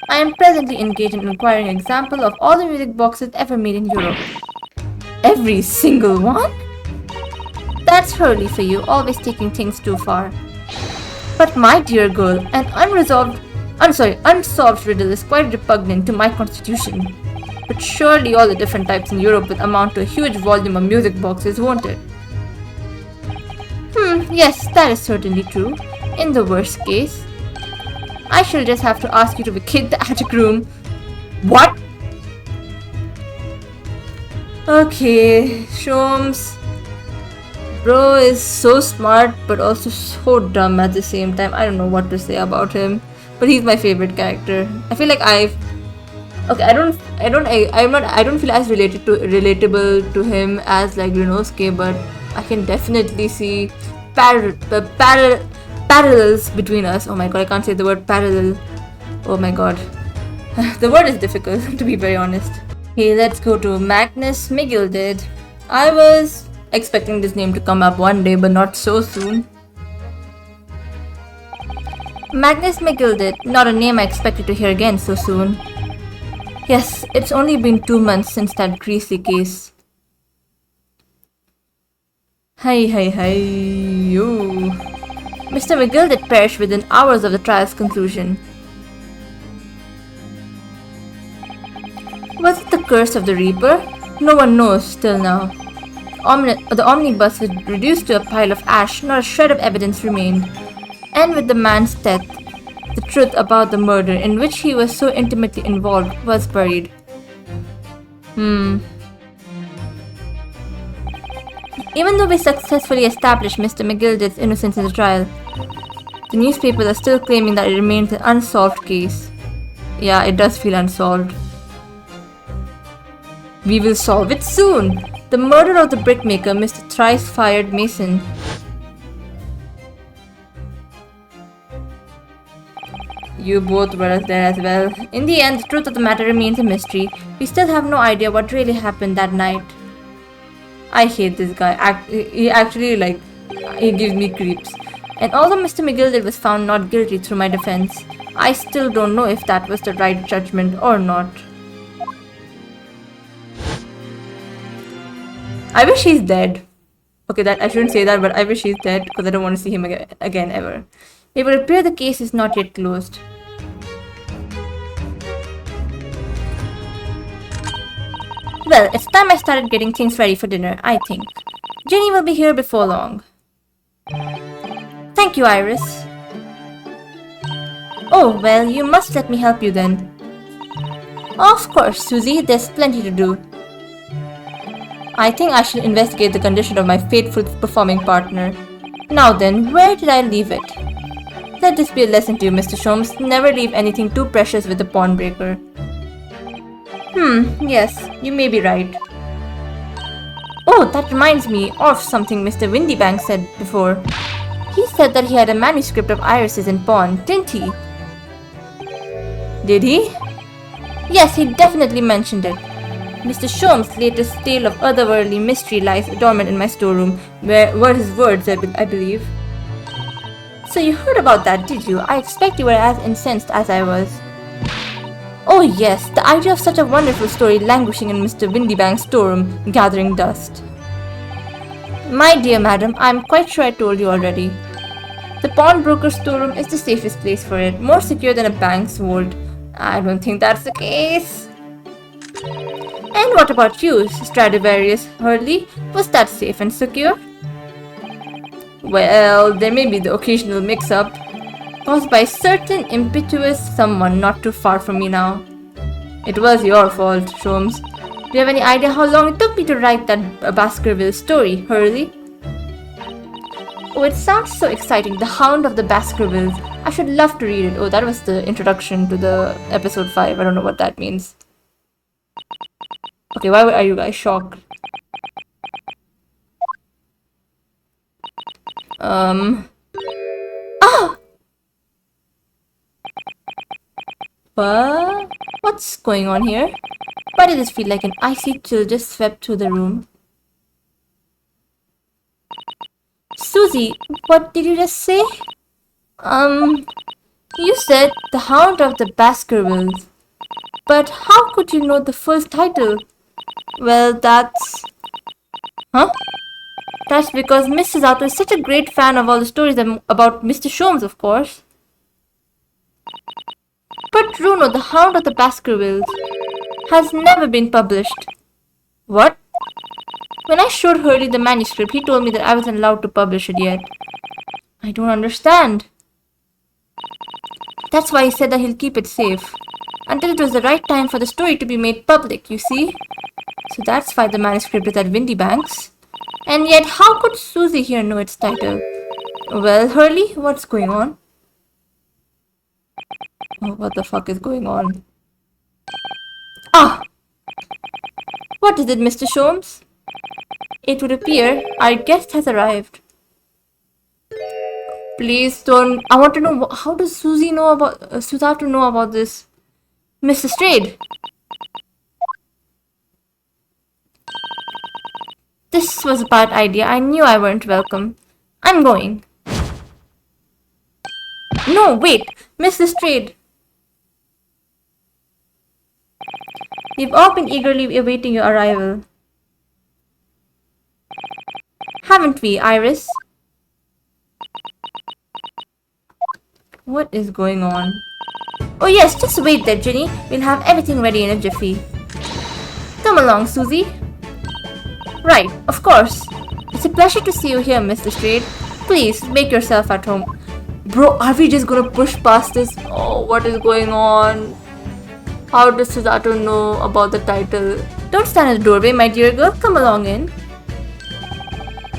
I am presently engaged in acquiring an example of all the music boxes ever made in Europe. Every single one? That's Hurley for you, always taking things too far. But my dear girl, an unsolved riddle is quite repugnant to my constitution. But surely all the different types in Europe will amount to a huge volume of music boxes, won't it? Yes, that is certainly true. In the worst case, I shall just have to ask you to vacate the attic room. What? Okay, Sholmes. Bro is so smart but also so dumb at the same time. I don't know what to say about him, but he's my favorite character. I feel like I don't feel as relatable to him as like Renosuke, but I can definitely see parallels between us. Oh my god, I can't say the word parallel. Oh my god. The word is difficult, to be very honest. Okay, let's go to Magnus Migilded. I was expecting this name to come up one day, but not so soon. Magnus Migilded, not a name I expected to hear again so soon. Yes, it's only been 2 months since that Greasy case. Hi, yo. Mr. Migilded perished within hours of the trial's conclusion. Was it the curse of the Reaper? No one knows till now. The omnibus was reduced to a pile of ash, not a shred of evidence remained. And with the man's death, the truth about the murder in which he was so intimately involved was buried. Even though we successfully established Mr. Migilded's innocence in the trial, the newspapers are still claiming that it remains an unsolved case. Yeah, it does feel unsolved. We will solve it soon! The murder of the brickmaker, Mr. Thrice-Fired Mason. You both were there as well. In the end, the truth of the matter remains a mystery. We still have no idea what really happened that night. I hate this guy. He actually, he gives me creeps. And although Mr. Migilded was found not guilty through my defense, I still don't know if that was the right judgment or not. I wish he's dead. Okay, that I shouldn't say that, but I wish he's dead because I don't want to see him again ever. It would appear the case is not yet closed. Well, it's time I started getting things ready for dinner, I think. Jenny will be here before long. Thank you, Iris. Oh, well, you must let me help you then. Of course, Susie, there's plenty to do. I think I should investigate the condition of my faithful performing partner. Now then, where did I leave it? Let this be a lesson to you, Mr. Sholmes. Never leave anything too precious with the pawnbroker. Yes, you may be right. Oh, that reminds me of something Mr. Windybank said before. He said that he had a manuscript of Iris's in pawn, didn't he? Did he? Yes, he definitely mentioned it. Mr. Sholmes' latest tale of otherworldly mystery lies dormant in my storeroom, where were his words, I believe. So you heard about that, did you? I expect you were as incensed as I was. Oh yes, the idea of such a wonderful story languishing in Mr. Windybank's storeroom, gathering dust. My dear madam, I am quite sure I told you already. The pawnbroker's storeroom is the safest place for it, more secure than a bank's vault, I don't think that's the case. And what about you, Stradivarius Hurley? Was that safe and secure? Well, there may be the occasional mix-up caused by certain impetuous someone not too far from me now. It was your fault, Sholmes. Do you have any idea how long it took me to write that Baskerville story, Hurley? Oh, it sounds so exciting. The Hound of the Baskervilles. I should love to read it. Oh, that was the introduction to the episode 5. I don't know what that means. Okay, why are you guys shocked? Ah! What? What's going on here? Why did this feel like an icy chill just swept through the room? Susie, what did you just say? You said the Hound of the Baskervilles. But how could you know the full title? Well, that's... Huh? That's because Mrs. Arthur is such a great fan of all the stories about Mr. Sholmes, of course. But Bruno, the Hound of the Baskervilles, has never been published. What? When I showed Hurley the manuscript, he told me that I wasn't allowed to publish it yet. I don't understand. That's why he said that he'll keep it safe. Until it was the right time for the story to be made public, you see? So that's why the manuscript is at Windy Banks. And yet, how could Susie here know its title? Well, Hurley, what's going on? Oh, what the fuck is going on? Ah! What is it, Mr. Sholmes? It would appear our guest has arrived. Please don't... I want to know, how does Susie know about... Suzatu know about this? Mr. Strayed. This was a bad idea. I knew I weren't welcome. I'm going. No, wait! Mr. Strayed. We've all been eagerly awaiting your arrival. Haven't we, Iris? What is going on? Oh yes, just wait there, Ginny. We'll have everything ready in a jiffy. Come along, Susie. Right, of course. It's a pleasure to see you here, Mr. Strayed. Please, make yourself at home. Bro, are we just gonna push past this? Oh, what is going on? How does Suzato know about the title? Don't stand in the doorway, my dear girl. Come along in.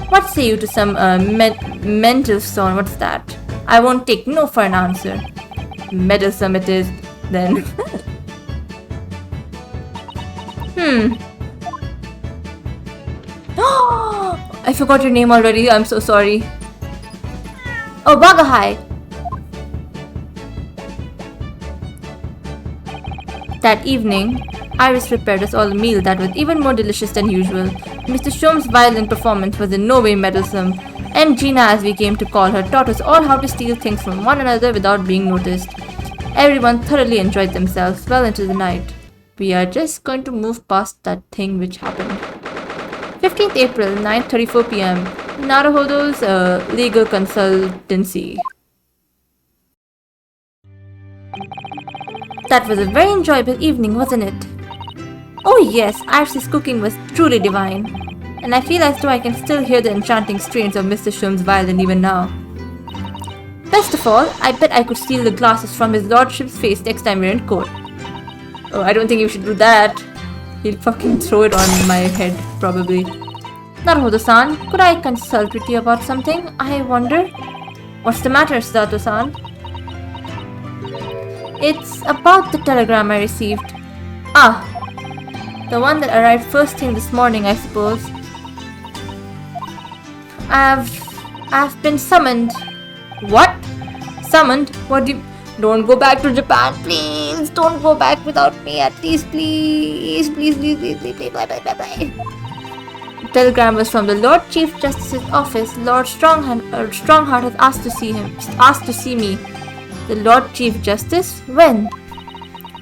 What say you to some mental stone? What's that? I won't take no for an answer. Meddlesome it is, then. I forgot your name already. I'm so sorry. Oh, Bagahai. That evening, Iris prepared us all a meal that was even more delicious than usual. Mr. Sholmes' violin performance was in no way meddlesome, and Gina, as we came to call her, taught us all how to steal things from one another without being noticed. Everyone thoroughly enjoyed themselves well into the night. We are just going to move past that thing which happened. 15th April, 9:34 p.m. Naruhodo's legal consultancy. That was a very enjoyable evening, wasn't it? Oh yes, Iris's cooking was truly divine. And I feel as though I can still hear the enchanting strains of Mr. Sholmes' violin even now. Best of all, I bet I could steal the glasses from his lordship's face next time we're in court. Oh, I don't think you should do that. He'll fucking throw it on my head, probably. Naruhodo-san, could I consult with you about something? I wonder. What's the matter, Suzato-san? It's about the telegram I received. Ah, the one that arrived first thing this morning, I suppose. I've been summoned. What? Summoned? What do you... Don't go back to Japan, please. Don't go back without me, at least, please. Please, please, please, please, please, bye, bye, bye, bye. The telegram was from the Lord Chief Justice's office. Lord Strongheart has asked to see me. The Lord Chief Justice? When?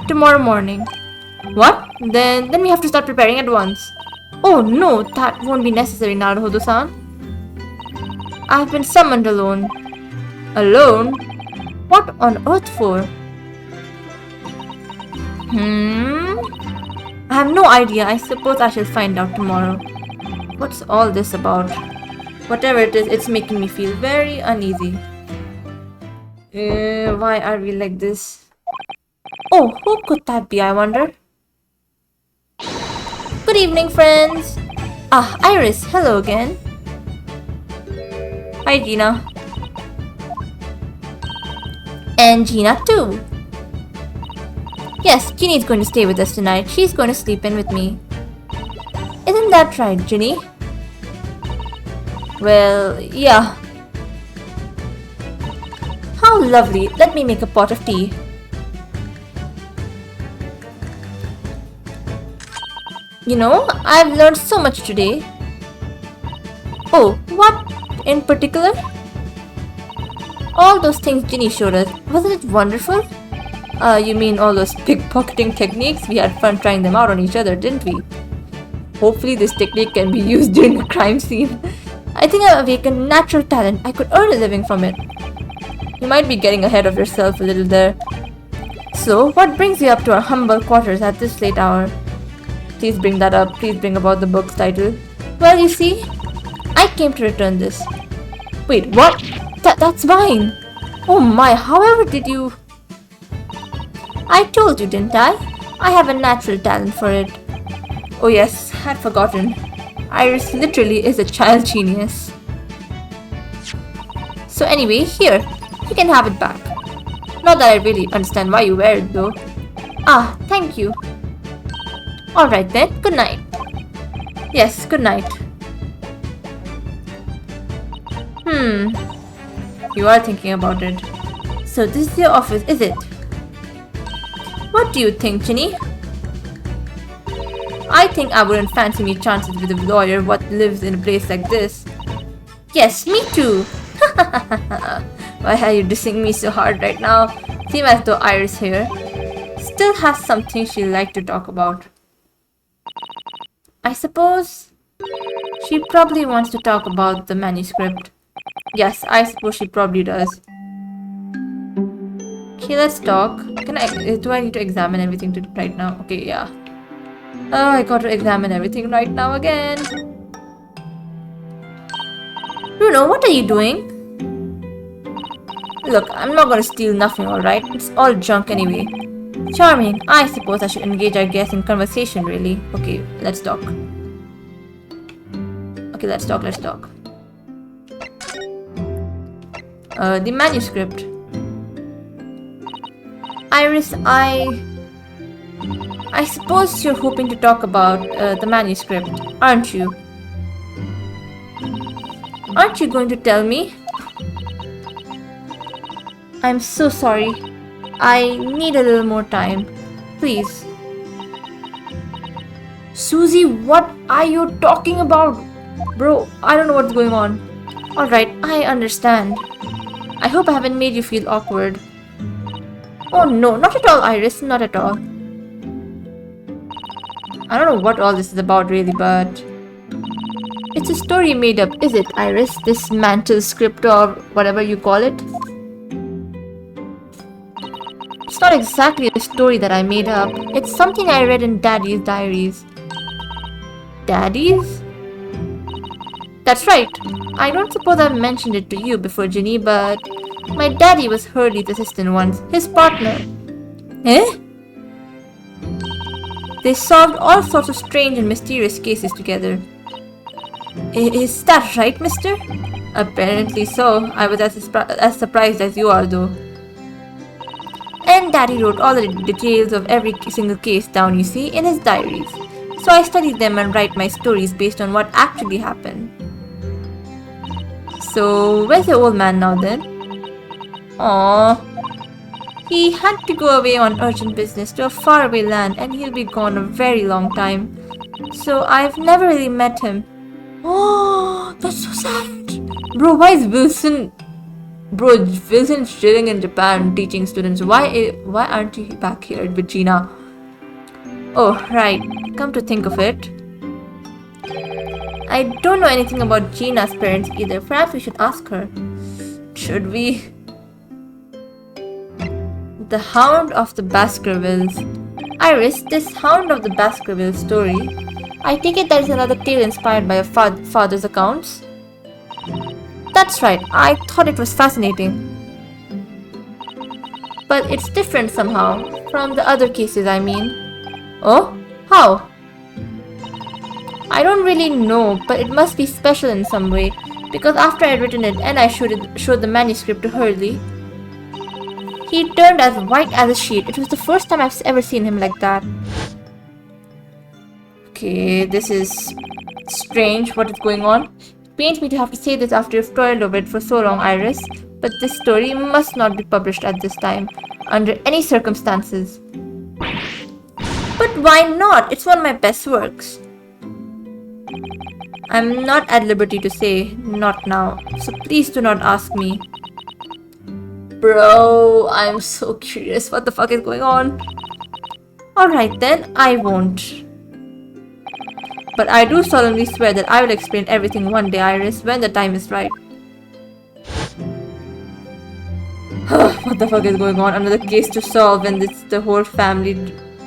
Tomorrow morning. What? Then we have to start preparing at once. Oh no, that won't be necessary, Naruhodo-san. I've been summoned alone. Alone? What on earth for? I have no idea. I suppose I shall find out tomorrow. What's all this about? Whatever it is, it's making me feel very uneasy. Why are we like this? Oh, who could that be, I wonder? Good evening, friends. Ah, Iris, hello again. Hi, Gina. And Gina too. Yes, Ginny's going to stay with us tonight. She's going to sleep in with me. Isn't that right, Ginny? Well, yeah. How lovely. Let me make a pot of tea. You know, I've learned so much today. Oh, what in particular? All those things Ginny showed us. Wasn't it wonderful? You mean all those pickpocketing techniques? We had fun trying them out on each other, didn't we? Hopefully this technique can be used during a crime scene. I think I've awakened natural talent. I could earn a living from it. You might be getting ahead of yourself a little there. So, what brings you up to our humble quarters at this late hour? Please bring that up. Please bring about the book's title. Well, you see, I came to return this. Wait, what? That's mine! Oh my, however did you... I told you, didn't I? I have a natural talent for it. Oh yes, had forgotten. Iris literally is a child genius. So anyway, here, you can have it back. Not that I really understand why you wear it though. Ah, thank you. Alright then, good night. Yes, good night. You are thinking about it. So this is your office, is it? What do you think, Ginny? I think I wouldn't fancy me chances with a lawyer what lives in a place like this. Yes, me too. Why are you dissing me so hard right now? Seems as though Iris here still has something she'd like to talk about. I suppose she probably wants to talk about the manuscript. Yes, I suppose she probably does. Okay, let's talk. Do I need to examine everything right now? Okay, yeah. Oh, I got to examine everything right now again. Bruno, what are you doing? Look, I'm not gonna steal nothing, alright? It's all junk anyway. Charming. I suppose I should engage our guest in conversation, really. Okay, let's talk. Okay, let's talk. The manuscript. Iris, I suppose you're hoping to talk about the manuscript, aren't you? Aren't you going to tell me? I'm so sorry. I need a little more time. Please. Susie, what are you talking about? Bro, I don't know what's going on. Alright, I understand. I hope I haven't made you feel awkward. Oh no, not at all, Iris, not at all. I don't know what all this is about really, but... It's a story made up, is it, Iris? This mantle script or whatever you call it? It's not exactly a story that I made up. It's something I read in Daddy's diaries. Daddy's? That's right. I don't suppose I've mentioned it to you before, Ginny, but... My daddy was Hurley's assistant once, his partner. Eh? They solved all sorts of strange and mysterious cases together. Is that right, mister? Apparently so. I was as surprised as you are, though. And Daddy wrote all the details of every single case down, you see, in his diaries. So I study them and write my stories based on what actually happened. So, where's your old man now then? Aww. He had to go away on urgent business to a faraway land and he'll be gone a very long time. So I've never really met him. Oh, that's so sad. Bro, why is Wilson... Bro, Wilson's chilling in Japan teaching students. Why aren't you back here with Gina? Oh, right. Come to think of it. I don't know anything about Gina's parents either. Perhaps we should ask her. Should we? The Hound of the Baskervilles. Iris, this Hound of the Baskerville story, I take it that is another tale inspired by your father's accounts? That's right, I thought it was fascinating. But it's different somehow, from the other cases I mean. Oh? How? I don't really know, but it must be special in some way, because after I'd written it and I showed the manuscript to Hurley, he turned as white as a sheet. It was the first time I've ever seen him like that. Okay, this is strange. What is going on? It pains me to have to say this after you've toiled over it for so long, Iris, but this story must not be published at this time, under any circumstances. But why not? It's one of my best works. I'm not at liberty to say, not now, so please do not ask me. Bro, I'm so curious. What the fuck is going on? Alright then, I won't. But I do solemnly swear that I will explain everything one day, Iris, when the time is right. What the fuck is going on? Another case to solve, and it's the whole family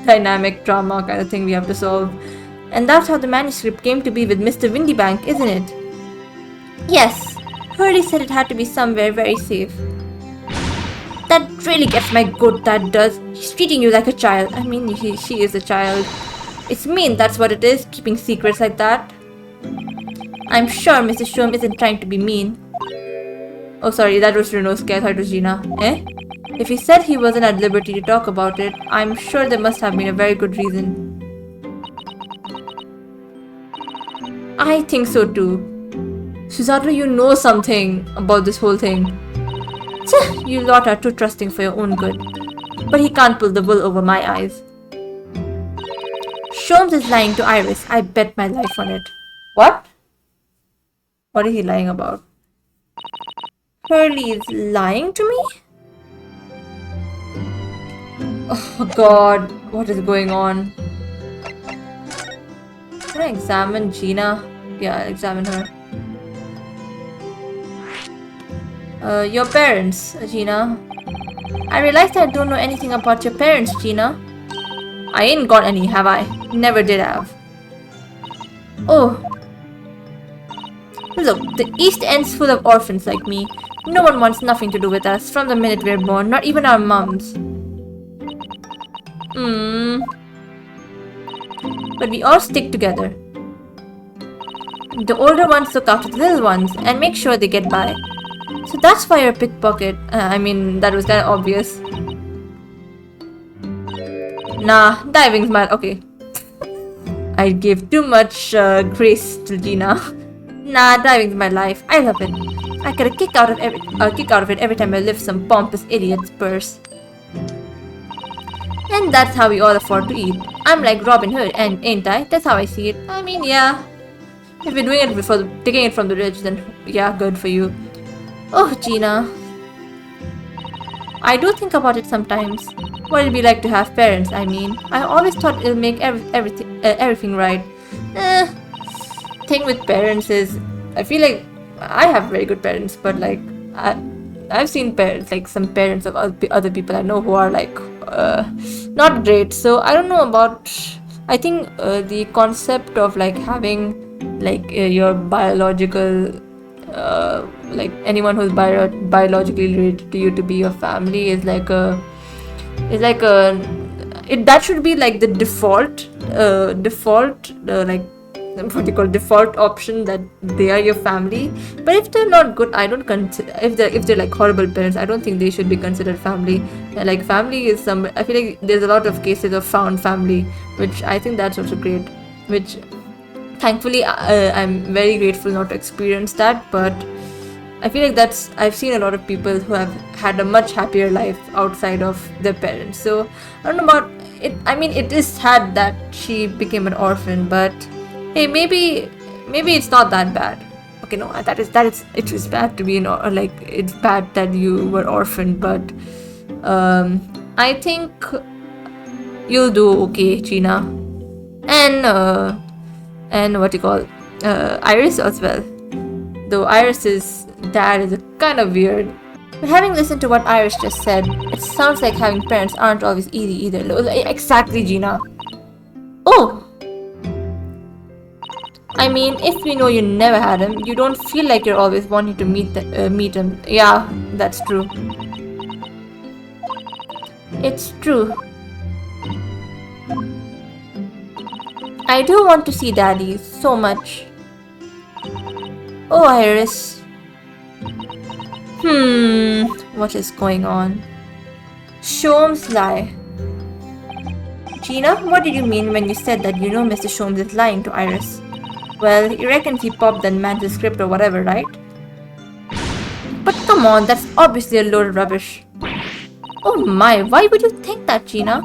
dynamic drama kind of thing we have to solve. And that's how the manuscript came to be with Mr. Windybank, isn't it? Yes, Hurley said it had to be somewhere very safe. That really gets my goat, that does. He's treating you like a child. I mean, she is a child. It's mean, that's what it is, keeping secrets like that. I'm sure Mrs. Sholmes isn't trying to be mean. Oh, sorry, that was Renault's. I thought it was Gina. Eh? If he said he wasn't at liberty to talk about it, I'm sure there must have been a very good reason. I think so too. Susato, you know something about this whole thing. You lot are too trusting for your own good. But he can't pull the wool over my eyes. Sholmes is lying to Iris. I bet my life on it. What? What is he lying about? Hurley is lying to me? Oh god, what is going on? Can I examine Gina? Yeah, examine her. Your parents, Gina. I realized I don't know anything about your parents, Gina. I ain't got any, have I? Never did have. Oh. Look, the East End's full of orphans like me. No one wants nothing to do with us from the minute we're born, not even our mums. But we all stick together. The older ones look after the little ones and make sure they get by. So that's why you're a pickpocket. I mean, that was kind of obvious. Nah, diving's my... Okay. I gave too much grace to Gina. Nah, diving's my life. I love it. I get a kick out of it every time I lift some pompous idiot's purse. And that's how we all afford to eat. I'm like Robin Hood, and ain't I? That's how I see it. I mean, yeah. If you're doing it before taking it from the rich, then yeah, good for you. Oh, Gina. I do think about it sometimes. What it'd be like to have parents, I mean. I always thought it'll make everything right. Thing with parents is, I feel like I have very good parents, but like, I've seen parents, like some parents of other people I know who are like, not great. So I don't know about, I think the concept of like having like your biological, like anyone who's biologically related to you to be your family is like that should be like the default like what you call default option, that they are your family. But if they're not good, I don't consider, if they're like horrible parents, I don't think they should be considered family. Like family is some, I feel like there's a lot of cases of found family, which I think that's also great, which thankfully I'm very grateful not to experience that. But I feel like I've seen a lot of people who have had a much happier life outside of their parents. So I don't know about it. I mean, it is sad that she became an orphan, but hey, maybe it's not that bad. Okay, no, it was bad to be like, it's bad that you were orphaned, but I think you'll do okay, Gina, and what you call Iris as well. Though Iris's dad is kind of weird. But having listened to what Iris just said, it sounds like having parents aren't always easy either. Exactly, Gina. Oh! I mean, if we know you never had him, you don't feel like you're always wanting to meet him. Yeah, that's true. It's true. I do want to see Daddy so much. Oh, Iris. What is going on? Sholmes lie. Gina, what did you mean when you said that you know Mr. Sholmes is lying to Iris? Well, you reckon he popped that manuscript or whatever, right? But come on, that's obviously a load of rubbish. Oh my, why would you think that, Gina?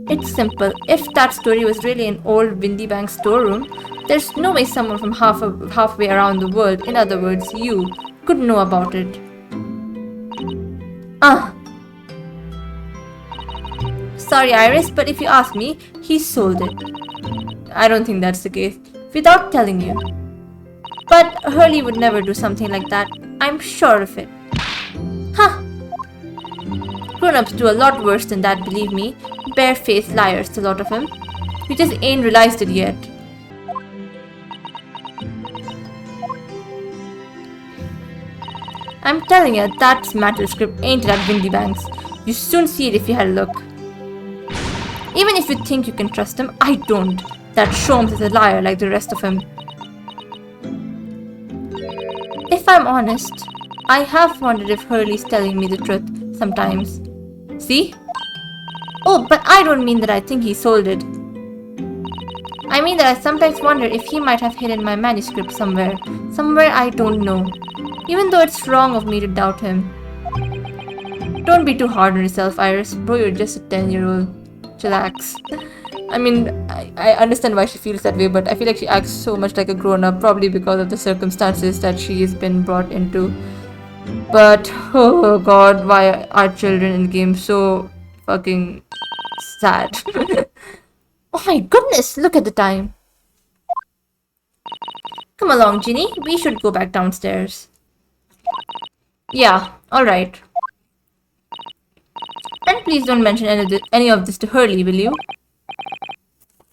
It's simple. If that story was really an old Windy Bank storeroom, there's no way someone from halfway around the world, in other words, you, could know about it. Sorry, Iris, but if you ask me, he sold it. I don't think that's the case. Without telling you. But Hurley would never do something like that. I'm sure of it. Huh. Grown-ups do a lot worse than that, believe me. Bare-faced liars, a lot of them. You just ain't realized it yet. I'm telling you, that manuscript ain't that Windy Banks. You soon see it if you had a look. Even if you think you can trust him, I don't. That Sholmes is a liar like the rest of him. If I'm honest, I have wondered if Hurley's telling me the truth sometimes. See? Oh, but I don't mean that I think he sold it. I mean that I sometimes wonder if he might have hidden my manuscript somewhere. Somewhere I don't know. Even though it's wrong of me to doubt him. Don't be too hard on yourself, Iris. Bro, you're just a 10-year-old. Chillax. I mean, I understand why she feels that way, but I feel like she acts so much like a grown-up, probably because of the circumstances that she's been brought into. But, oh god, why are children in games so fucking sad? Oh my goodness, look at the time. Come along, Ginny, we should go back downstairs. Yeah, alright. And please don't mention any of this to Hurley, will you?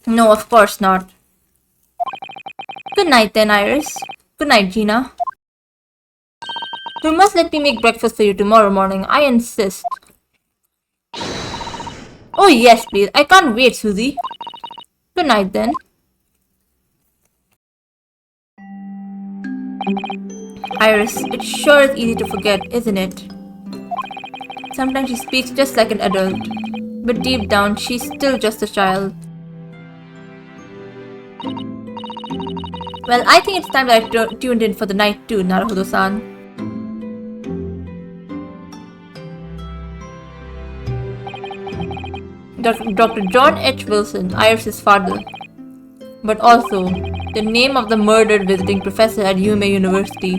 No, of course not. Good night then, Iris. Good night, Gina. You must let me make breakfast for you tomorrow morning, I insist. Oh yes, please. I can't wait, Susie. Good night then. Iris, it sure is easy to forget, isn't it? Sometimes she speaks just like an adult, but deep down she's still just a child. Well, I think it's time that I tuned in for the night too, Naruhodo-san. Dr. John H. Wilson, Iris' father. But also, the name of the murdered visiting professor at Yume University.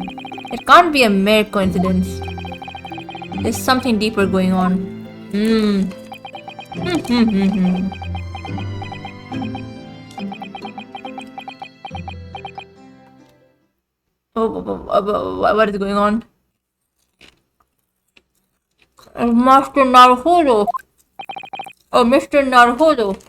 It can't be a mere coincidence. There's something deeper going on. What is going on? Master Naruhodo! Oh, Mr. Naruhodo!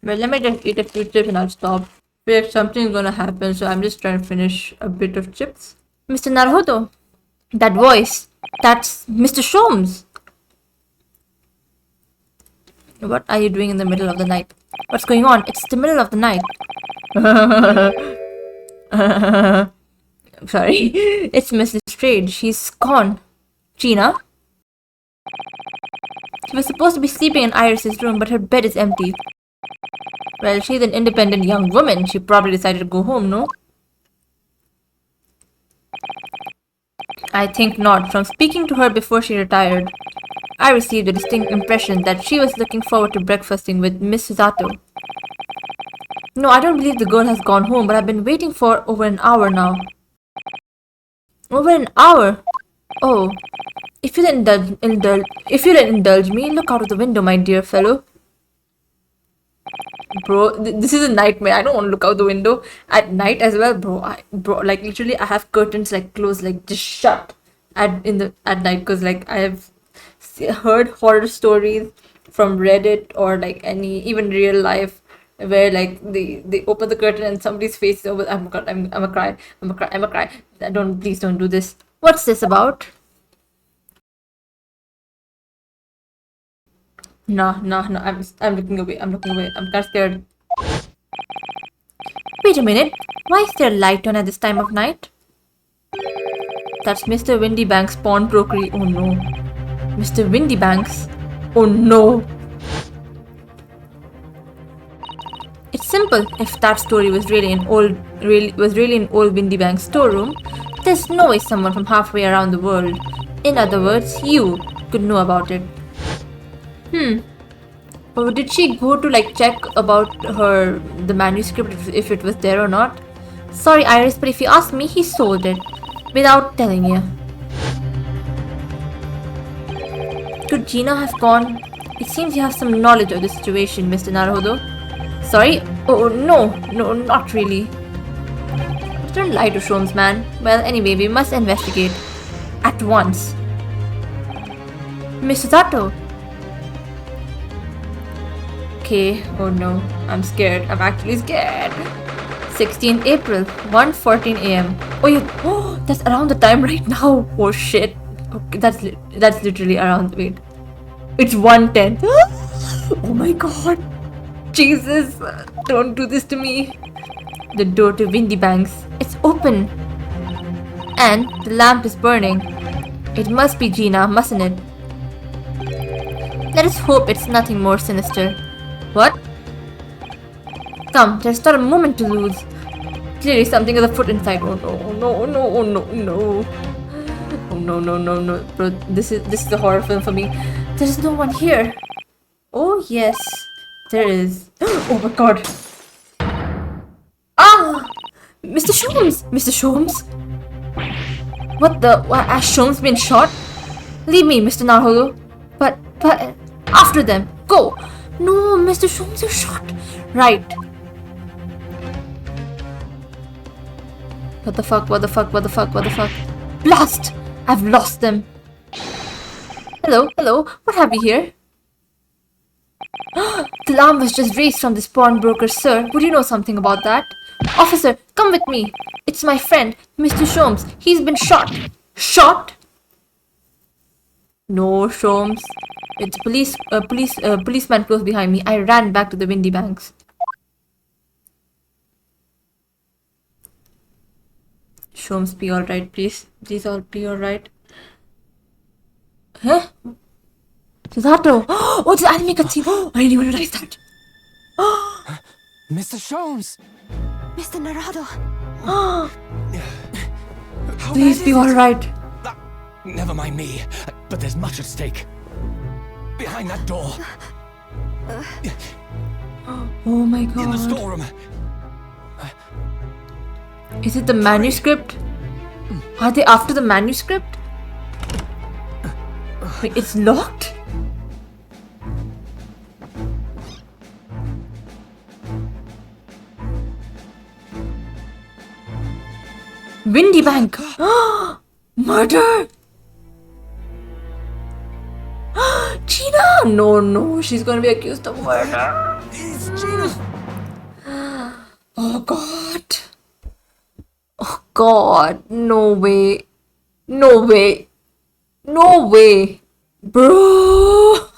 Well, let me just eat a few chips and I'll stop. Wait, something's gonna happen, so I'm just trying to finish a bit of chips. Mr. Naruhodo! That voice! That's Mr. Sholmes! What are you doing in the middle of the night? What's going on? It's the middle of the night. Sorry. It's Mrs. Strayed. She's gone. Gina? She was supposed to be sleeping in Iris's room, but her bed is empty. Well, she's an independent young woman. She probably decided to go home, no? I think not. From speaking to her before she retired, I received a distinct impression that she was looking forward to breakfasting with Miss Susato. No, I don't believe the girl has gone home, but I've been waiting for over an hour now. Over an hour? Oh. If you'll indulge me, look out of the window, my dear fellow. Bro, this is a nightmare. I don't want to look out the window at night as well, bro. Like literally, I have curtains like closed, like just shut. at night, because like I have heard horror stories from Reddit or like any even real life where like they open the curtain and somebody's face is over. I'm a cry. I'm a cry. Don't, please don't do this. What's this about? No, no, no. I'm looking away. I'm looking away. I'm kind of scared. Wait a minute. Why is there a light on at this time of night? That's Mr. Windybank's pawnbrokery. Oh no. Mr. Windybanks. Oh no. It's simple. If that story was really an old Windybank's storeroom, there's no way someone from halfway around the world, in other words, you, could know about it. Or did she go to like check about the manuscript if it was there or not? Sorry, Iris, but if you ask me, he sold it without telling you. Could Gina have gone? It seems you have some knowledge of the situation, Mr. Naruhodo. Sorry? Oh, no, not really. Don't lie to Sholmes, man. Well, anyway, we must investigate. At once. Mr. Zato. Okay, oh no, I'm scared. I'm actually scared. 16th April, 1:14 a.m. Oh yeah, oh, that's around the time right now. Oh shit. Okay, that's literally around. Wait, it's 1:10. Oh my god, Jesus! Don't do this to me. The door to Windybanks. It's open, and the lamp is burning. It must be Gina, mustn't it? Let us hope it's nothing more sinister. What? Come, there's not a moment to lose. Clearly something is afoot inside. Oh no, oh no, oh no, oh no, no. Oh no, no, no, no. Bro, this is a horror film for me. There's no one here. Oh yes, there is. Oh my god. Ah! Mr. Sholmes! Mr. Sholmes? What the? Has Sholmes been shot? Leave me, Mr. Naruhodo. But, after them. Go! No, Mr. Sholmes is shot. Right. What the fuck? What the fuck? What the fuck? What the fuck? Blast! I've lost them. Hello, hello. What have we here? The alarm was just raised from this pawnbroker, sir. Would you know something about that? Officer, come with me. It's my friend, Mr. Sholmes. He's been shot. Shot? No, Sholmes. It's policeman close behind me. I ran back to the Windybanks. Sholmes, be alright, please. Please all be alright. Huh? Zato! Oh, it's the anime cutscene! Oh, I didn't even realize that! Mr. Sholmes! Mr. Naruhodo. Please be alright. Never mind me, but there's much at stake. Behind that door. Oh my In the god. storeroom. Is it the manuscript? Are they after the manuscript? Wait, it's locked? Windybank! Murder! Gina! No, she's gonna be accused of murder. It's Gina! Oh god. Oh god. No way. No way. No way. Bro.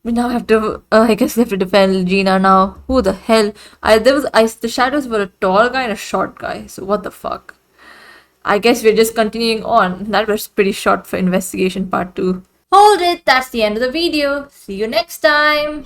We now have to, I guess we have to defend Gina now. Who the hell? The shadows were a tall guy and a short guy. So what the fuck? I guess we're just continuing on. That was pretty short for investigation part 2. Hold it, that's the end of the video. See you next time.